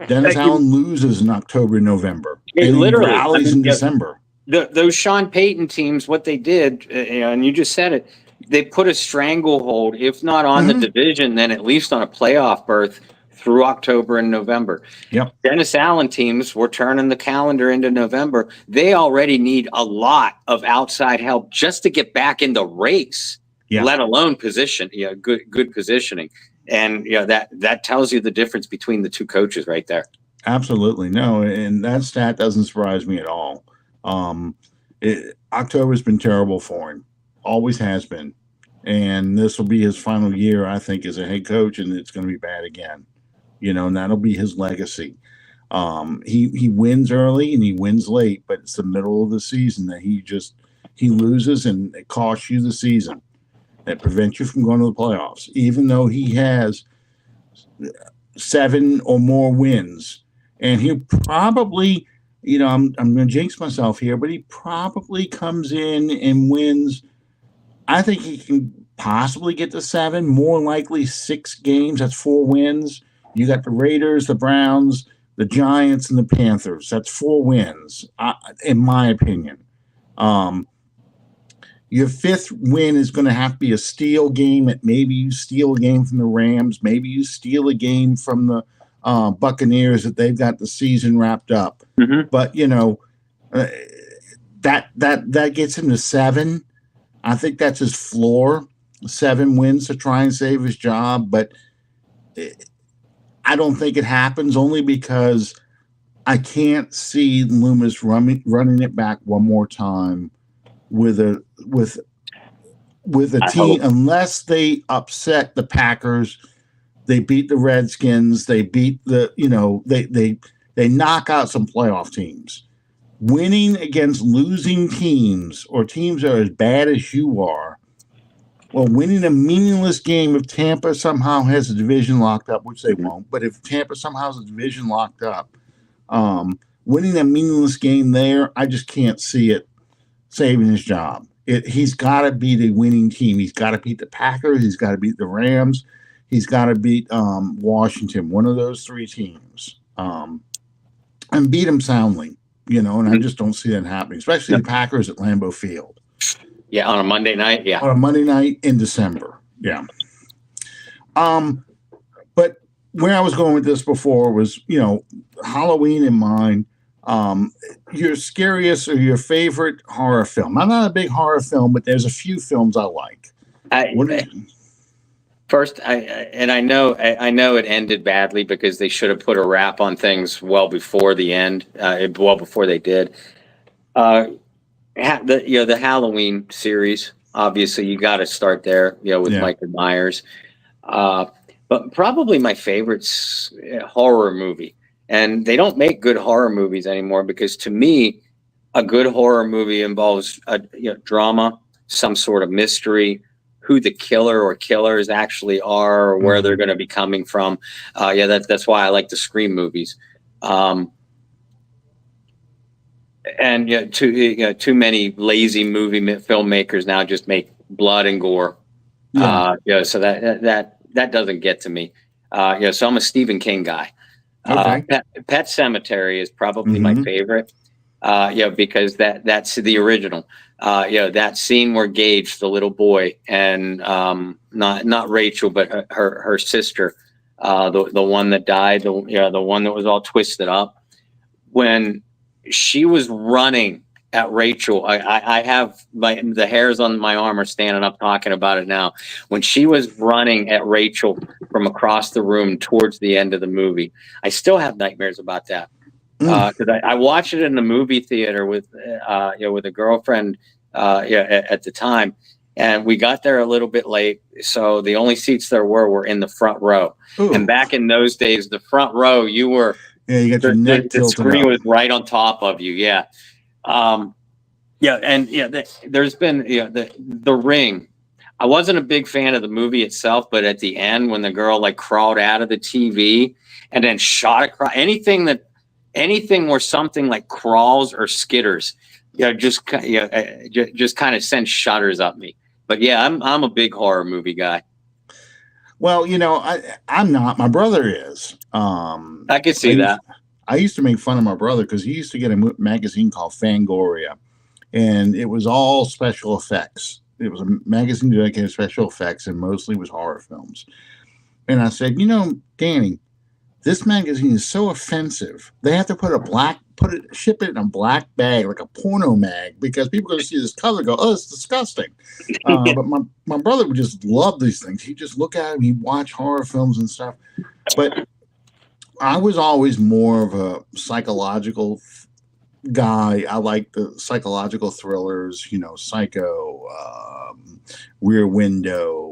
Dennis Allen loses in October and November. And literally rallies in December. Those Sean Payton teams, what they did, and you just said it, they put a stranglehold, if not on the division, then at least on a playoff berth through October and November. Yep. Dennis Allen teams were turning the calendar into November. They already need a lot of outside help just to get back in the race, let alone position, good positioning. And that tells you the difference between the two coaches right there. Absolutely. No, and that stat doesn't surprise me at all. October's been terrible for him. Always has been. And this will be his final year, I think, as a head coach, and it's going to be bad again. And that'll be his legacy. He wins early and he wins late, but it's the middle of the season that he loses, and it costs you the season. That prevents you from going to the playoffs, even though he has 7 or more wins. And he'll probably, I'm going to jinx myself here, but he probably comes in and wins. I think he can possibly get to 7, more likely 6 games. That's 4 wins. You got the Raiders, the Browns, the Giants, and the Panthers. That's 4 wins, in my opinion. Your fifth win is going to have to be a steal game. Maybe you steal a game from the Rams. Maybe you steal a game from the Buccaneers that they've got the season wrapped up. Mm-hmm. But that gets him to 7. I think that's his floor. 7 wins to try and save his job, but I don't think it happens, only because I can't see Loomis running it back one more time with a team, unless they upset the Packers, they beat the Redskins, they beat they knock out some playoff teams. Winning against losing teams or teams that are as bad as you are, or winning a meaningless game if Tampa somehow has a division locked up, which they won't, but if Tampa somehow has a division locked up, winning a meaningless game there, I just can't see it saving his job. He's got to beat a winning team. He's got to beat the Packers. He's got to beat the Rams. He's got to beat Washington, one of those 3 teams, and beat them soundly. And I just don't see that happening, especially the Packers at Lambeau Field. Yeah, on a Monday night. Yeah, on a Monday night in December. Yeah. But where I was going with this before was, Halloween in mind. Your scariest or your favorite horror film? I'm not a big horror film, but there's a few films I like. First, I know it ended badly because they should have put a wrap on things well before the end, well before they did. The Halloween series, obviously, you got to start there, with Michael Myers. But probably my favorite's horror movie. And they don't make good horror movies anymore because, to me, a good horror movie involves drama, some sort of mystery, who the killer or killers actually are, or where they're going to be coming from. That's why I like the Scream movies. And too many lazy movie filmmakers now just make blood and gore. So that doesn't get to me. So I'm a Stephen King guy. Okay. Pet Sematary is probably my favorite. Because that's the original. That scene where Gage, the little boy, and not Rachel, but her sister, the one that died, the one that was all twisted up, when she was running at Rachel. I have the hairs on my arm are standing up talking about it now. When she was running at Rachel from across the room towards the end of the movie, I still have nightmares about that. Because I watched it in the movie theater with a girlfriend at the time, and we got there a little bit late, so the only seats there were in the front row. Ooh. And back in those days, the front row, you got your neck tilted. The screen was right on top of you. There's been the Ring. I wasn't a big fan of the movie itself, but at the end, when the girl crawled out of the TV and then shot across anything where something like crawls or skitters, just kind of sends shudders up me. But I'm a big horror movie guy. Well, I'm not. My brother is. I can see that. I used to make fun of my brother because he used to get a magazine called Fangoria, and it was all special effects. It was a magazine dedicated to special effects, and mostly was horror films. And I said, Danny, this magazine is so offensive. They have to ship it in a black bag, like a porno mag, because people are going to see this cover and go, oh, it's disgusting. But my brother would just love these things. He'd just look at them, he'd watch horror films and stuff. But I was always more of a psychological guy. I like the psychological thrillers, Psycho, Rear Window,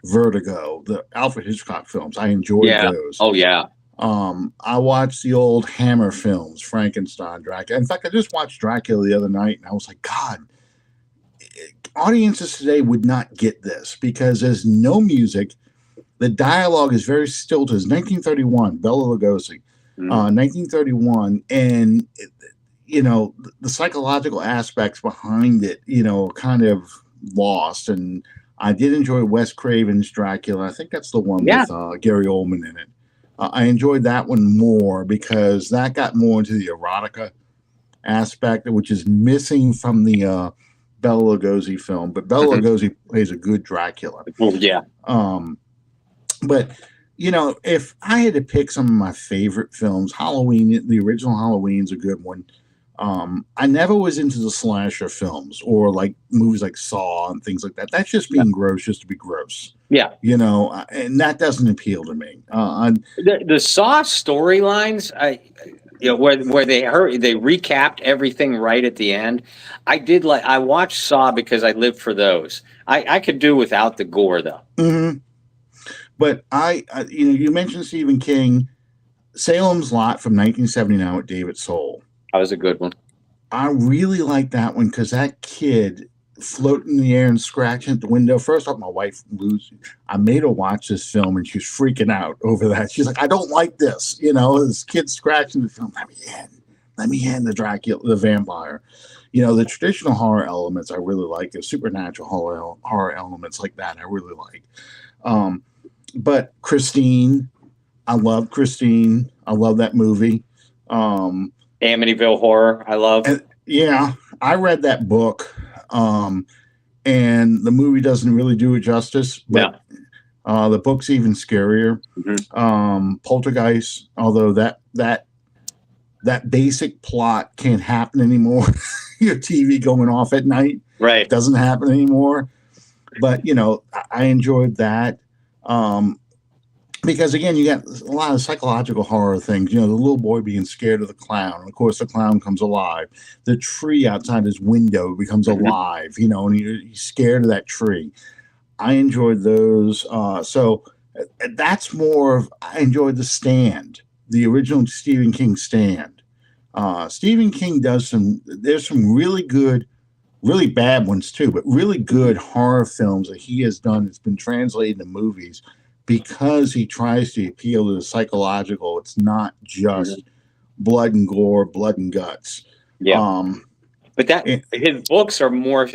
Vertigo, the Alfred Hitchcock films. I enjoyed those. Oh, yeah. I watched the old Hammer films, Frankenstein, Dracula. In fact, I just watched Dracula the other night, and I was like, God, audiences today would not get this because there's no music. The dialogue is very stilted. It's 1931, Bela Lugosi, 1931, and the psychological aspects behind it, kind of lost. And I did enjoy Wes Craven's Dracula. I think that's the one with Gary Oldman in it. I enjoyed that one more because that got more into the erotica aspect, which is missing from the Bela Lugosi film. But Bela Lugosi plays a good Dracula. Oh, yeah. But if I had to pick some of my favorite films, Halloween, the original Halloween's a good one. I never was into the slasher films or like movies like Saw and things like that. That's just being gross, just to be gross. Yeah. And that doesn't appeal to me. The Saw storylines, where they recapped everything right at the end. I watched Saw because I lived for those. I could do without the gore though. Mm-hmm. But you mentioned Stephen King, Salem's Lot from 1979 with David Soul. That was a good one. I really like that one because that kid floating in the air and scratching at the window. First off, my wife, I made her watch this film and she was freaking out over that. She's like, I don't like this. This kid scratching the film. Let me in the Dracula, the vampire. The traditional horror elements I really like. The supernatural horror elements like that I really like. But Christine, I love Christine. I love that movie. Amityville Horror, I love. Yeah, I read that book, and the movie doesn't really do it justice. But the book's even scarier. Mm-hmm. Poltergeist, although that basic plot can't happen anymore. Your TV going off at night, right? Doesn't happen anymore. But I enjoyed that. Because again, you got a lot of psychological horror things. The little boy being scared of the clown, and of course, the clown comes alive. The tree outside his window becomes alive. And he's scared of that tree. I enjoyed those. So that's more of. I enjoyed The Stand, the original Stephen King Stand. Stephen King does there's some really good, really bad ones too, but really good horror films that he has done. It's been translated into movies. Because he tries to appeal to the psychological, it's not just blood and gore, blood and guts. Yeah, but his books are more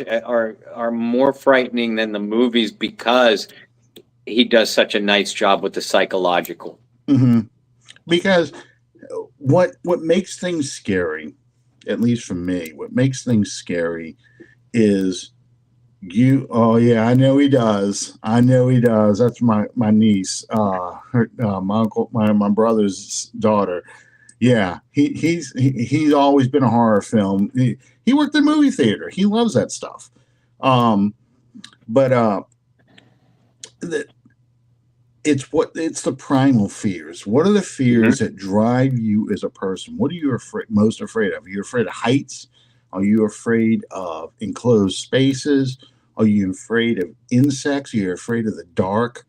frightening than the movies because he does such a nice job with the psychological. Mm-hmm. Because what makes things scary, at least for me, what makes things scary is. I know he does. That's my niece, my uncle, my brother's daughter. Yeah, he's always been a horror film. He worked in movie theater. He loves that stuff. It's the primal fears. What are the fears that drive you as a person? What are you most afraid of? Are you afraid of heights? Are you afraid of enclosed spaces? Are you afraid of insects? Are you afraid of the dark?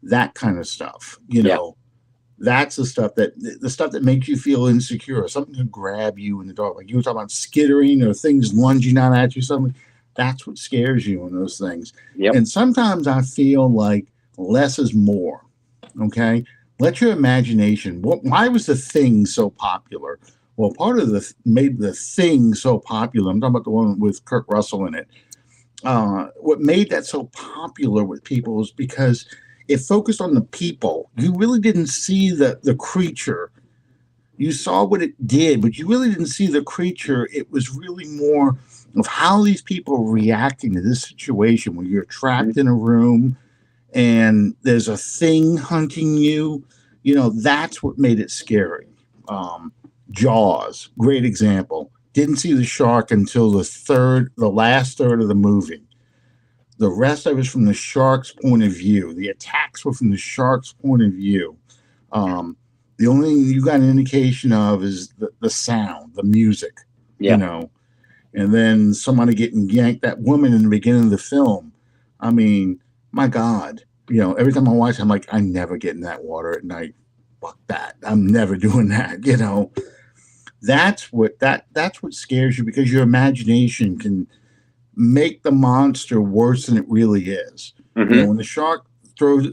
That kind of stuff. That's the stuff that makes you feel insecure. Something can grab you in the dark. Like you were talking about skittering or things lunging out at you. Something that's what scares you in those things. Yep. And sometimes I feel like less is more. Okay. Let your imagination. Why was The Thing so popular? Well, part of made The Thing so popular. I'm talking about the one with Kurt Russell in it. What made that so popular with people was because it focused on the people. You really didn't see the creature. You saw what it did, but you really didn't see the creature. It was really more of how these people are reacting to this situation where you're trapped in a room and there's a thing hunting you. That's what made it scary. Jaws, great example. Didn't see the shark until the last third of the movie. The rest of it was from the shark's point of view. The attacks were from the shark's point of view. The only thing you got an indication of is the sound, the music, and then somebody getting yanked. That woman in the beginning of the film. I mean, my God, every time I watch it, I'm like, I never get in that water at night. Fuck that. I'm never doing that. That's what scares you because your imagination can make the monster worse than it really is. Mm-hmm. When the shark when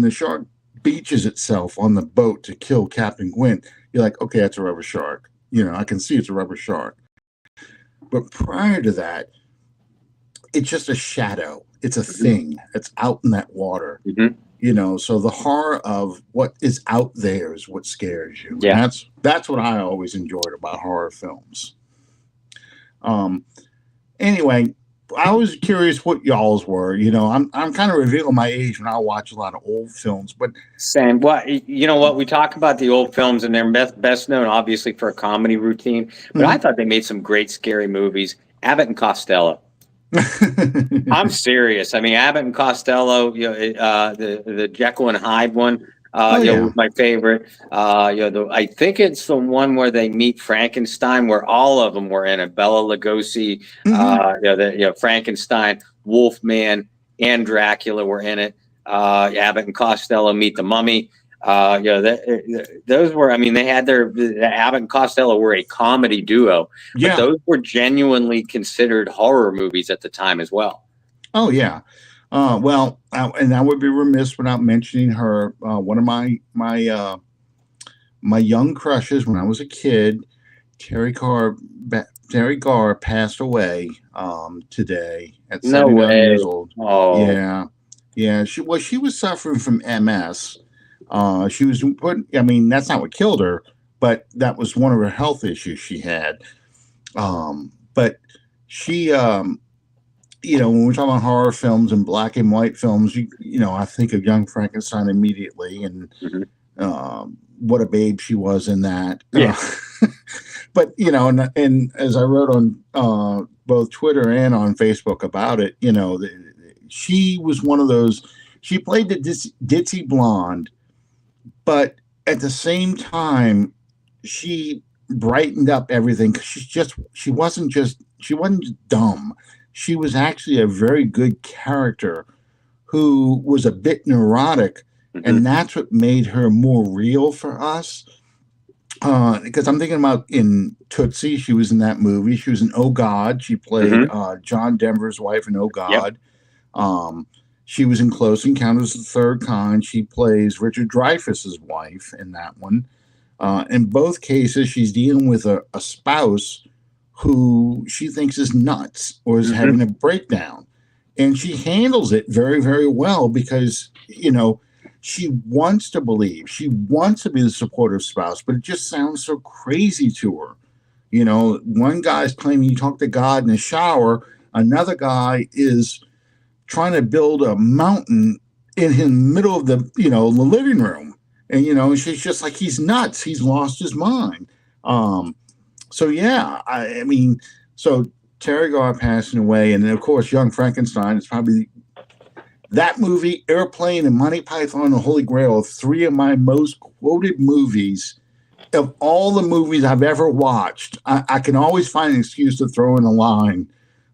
the shark beaches itself on the boat to kill Captain Gwent, you're like, okay, that's a rubber shark. I can see it's a rubber shark. But prior to that, it's just a shadow. It's a thing that's out in that water. Mm-hmm. So the horror of what is out there is what scares you. Yeah. And that's what I always enjoyed about horror films. Anyway, I was curious what y'all's were. I'm kind of revealing my age when I watch a lot of old films, but Same. What you know? What we talk about the old films, and they're best known, obviously, for a comedy routine. But I thought they made some great scary movies. Abbott and Costello. I'm serious. I mean, Abbott and Costello. The Jekyll and Hyde one. Was my favorite. I think it's the one where they meet Frankenstein, where all of them were in it. Bela Lugosi, Frankenstein, Wolfman, and Dracula were in it. Abbott and Costello meet the Mummy. Those were. I mean, they had Abbott and Costello were a comedy duo, but those were genuinely considered horror movies at the time as well. Oh yeah. And I would be remiss without mentioning her. One of my young crushes when I was a kid, Terry Garr passed away today at 79 years old. Oh yeah. She was suffering from MS. She was I mean, that's not what killed her, but that was one of her health issues she had. But she, when we're talking about horror films and black and white films, I think of Young Frankenstein immediately, and what a babe she was in that. Yeah. But and as I wrote on both Twitter and on Facebook about it, she was one of those. She played the ditzy blonde, but at the same time, she brightened up everything because she wasn't dumb. She was actually a very good character who was a bit neurotic, and that's what made her more real for us. Because I'm thinking about in Tootsie, she was in that movie. She was in Oh God. She played John Denver's wife in Oh God. Yep. She was in Close Encounters of the Third Kind. She plays Richard Dreyfuss's wife in that one. In both cases, she's dealing with a spouse who she thinks is nuts or is having a breakdown. And she handles it very, very well because, she wants to believe. She wants to be the supportive spouse, but it just sounds so crazy to her. One guy's claiming you talk to God in the shower. Another guy is trying to build a mountain in the middle of the living room. And, she's just like, he's nuts. He's lost his mind. So Terry Garr passing away, and then of course Young Frankenstein is probably that movie, Airplane, and Monty Python and the Holy Grail are three of my most quoted movies of all the movies I've ever watched. I can always find an excuse to throw in a line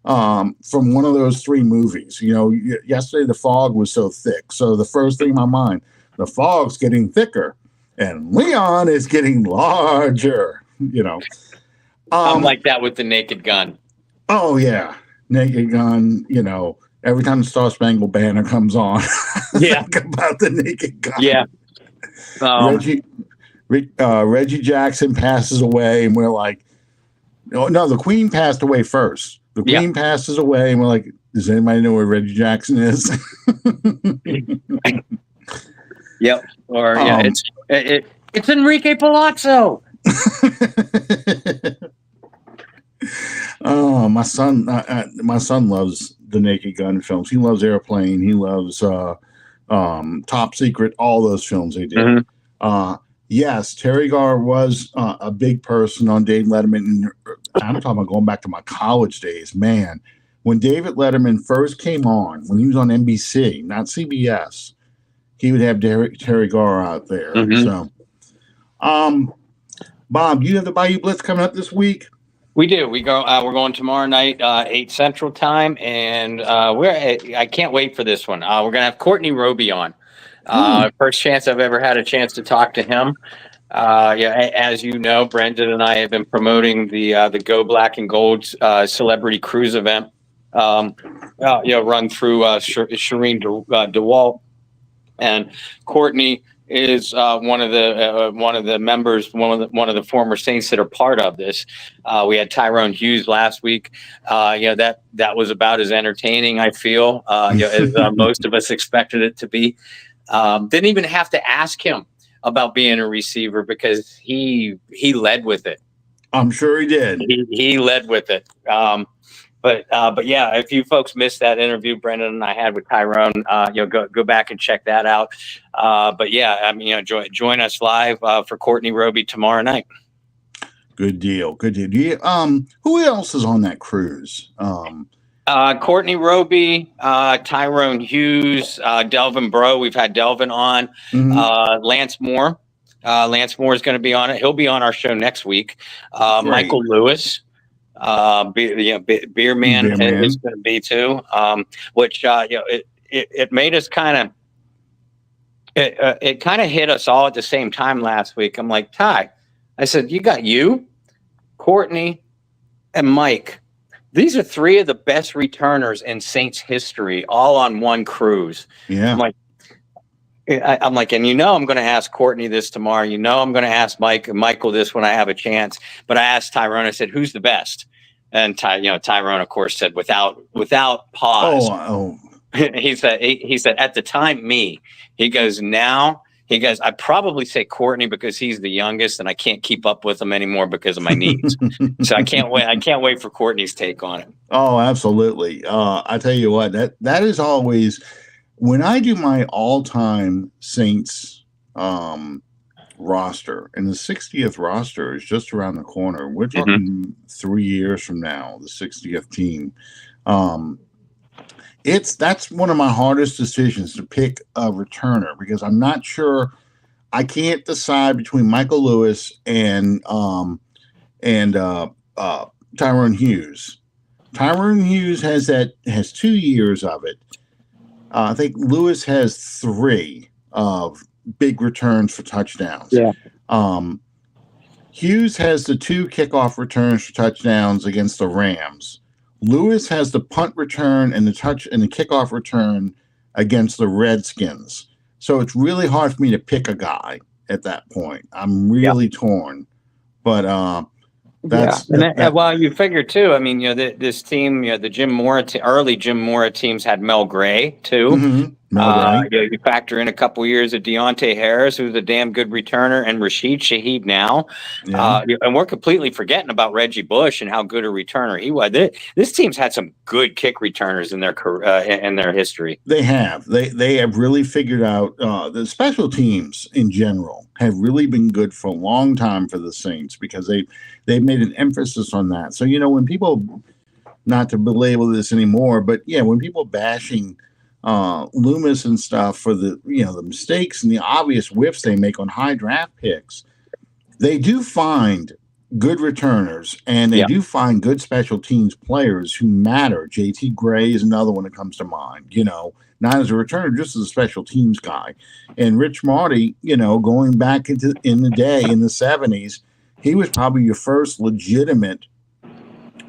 from one of those three movies. Yesterday the fog was so thick, so the first thing in my mind, the fog's getting thicker, and Leon is getting larger. I'm like that with the Naked Gun. Oh yeah, Naked Gun. Every time the Star Spangled Banner comes on, think about the Naked Gun. Yeah. Reggie Jackson passes away, and we're like, no, the Queen passed away first. The Queen passes away, and we're like, does anybody know where Reggie Jackson is? Yep. Or it's Enrique Palazzo. Oh, my son loves the Naked Gun films. He loves Airplane. He loves Top Secret. All those films they did. Yes, Terry Garr was a big person on Dave Letterman. And I'm talking about going back to my college days. Man, when David Letterman first came on, when he was on NBC, not CBS, he would have Terry Garr out there. So, Bob, you have the Bayou Blitz coming up this week? We do. We're going tomorrow night, 8 Central Time, and I can't wait for this one. We're gonna have Courtney Roby on. First chance I've ever had a chance to talk to him. As you know, Brendan and I have been promoting the Go Black and Gold celebrity cruise event. Run through Shireen DeWalt, and Courtney is one of the members, one of the former Saints that are part of this. We had Tyrone Hughes last week. That was about as entertaining, I feel, as most of us expected it to be. Didn't even have to ask him about being a receiver because he led with it. I'm sure he did. He led with it. But yeah, if you folks missed that interview Brendan and I had with Tyrone, go back and check that out. But yeah, I mean, join us live for Courtney Roby tomorrow night. Good deal. Good deal. Who else is on that cruise? Courtney Roby, Tyrone Hughes, Delvin Bro. We've had Delvin on. Lance Moore. Lance Moore is going to be on it. He'll be on our show next week. Michael Lewis. Beer Man is going to be too. Which it made us kind of it kind of hit us all at the same time last week. I'm like, Ty, I said, you got you, Courtney, and Mike. These are three of the best returners in Saints history, all on one cruise. Yeah. I'm like, and I'm going to ask Courtney this tomorrow. I'm going to ask Michael this when I have a chance. But I asked Tyrone. I said, "Who's the best?" And Tyrone, of course, said without pause. Oh. He said at the time, me. He goes now. He goes, I probably say Courtney because he's the youngest and I can't keep up with him anymore because of my knees. So I can't wait. I can't wait for Courtney's take on it. Oh, absolutely. I tell you what, that is always when I do my all-time Saints roster, and the 60th roster is just around the corner. We're talking 3 years from now, the 60th team. That's one of my hardest decisions to pick a returner because I'm not sure. I can't decide between Michael Lewis and Tyrone Hughes. Tyrone Hughes has 2 years of it. I think Lewis has 3 of big returns for touchdowns. Yeah. Hughes has the 2 kickoff returns for touchdowns against the Rams. Lewis has the punt return and the kickoff return against the Redskins. So it's really hard for me to pick a guy at that point. I'm really torn. But well, you figure too. I mean, this team, the Jim Mora, early Jim Mora teams had Mel Gray too. Mm-hmm. You factor in a couple years of Deontay Harris, who's a damn good returner, and Rashid Shaheed now. Yeah. And we're completely forgetting about Reggie Bush and how good a returner he was. This team's had some good kick returners in their in their history. They have. They have really figured out the special teams in general have really been good for a long time for the Saints because they've made an emphasis on that. So when people, not to belabor this anymore, but when people bashing Loomis and stuff for the the mistakes and the obvious whiffs they make on high draft picks, they do find good returners and they do find good special teams players who matter. JT Gray is another one that comes to mind, not as a returner, just as a special teams guy. And Rich Marty, going back in the day in the 70s, he was probably your first legitimate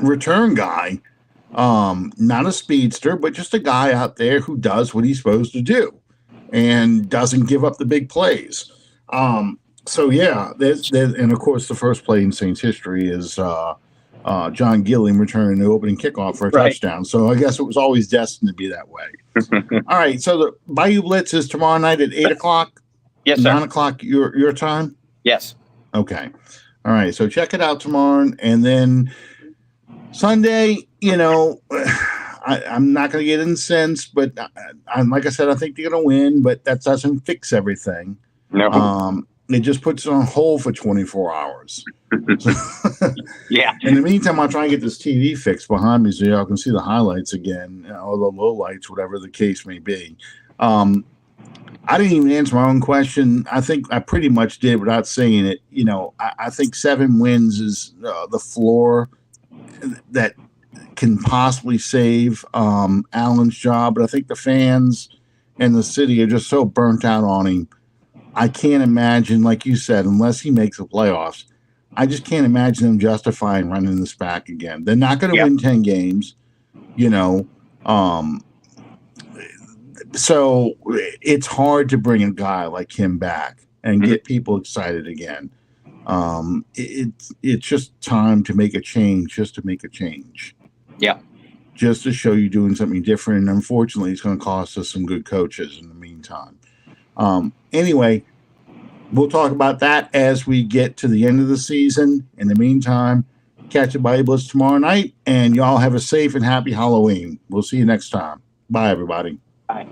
return guy. Not a speedster, but just a guy out there who does what he's supposed to do and doesn't give up the big plays. So there's and of course the first play in Saints history is John Gilliam returning the opening kickoff for a touchdown. So I guess it was always destined to be that way. All right, so the Bayou Blitz is tomorrow night at 8:00. Yes, sir. 9:00 your time. Yes. Okay. All right, so check it out tomorrow, and then Sunday, I'm not going to get incensed, but like I said, I think they're going to win, but that doesn't fix everything. No. It just puts it on hold for 24 hours. Yeah. In the meantime, I'll try and get this TV fixed behind me so y'all can see the highlights again, or the low lights, whatever the case may be. I didn't even answer my own question. I think I pretty much did without saying it. I think 7 wins is the floor that can possibly save Allen's job. But I think the fans and the city are just so burnt out on him. I can't imagine, like you said, unless he makes the playoffs, I just can't imagine them justifying running this back again. They're not going to win 10 games, so it's hard to bring a guy like him back and get people excited again. It's just time to make a change, just to make a change. Yeah. Just to show you doing something different. And unfortunately, it's going to cost us some good coaches in the meantime. Anyway, we'll talk about that as we get to the end of the season. In the meantime, catch a Bibles tomorrow night, and y'all have a safe and happy Halloween. We'll see you next time. Bye, everybody. Bye.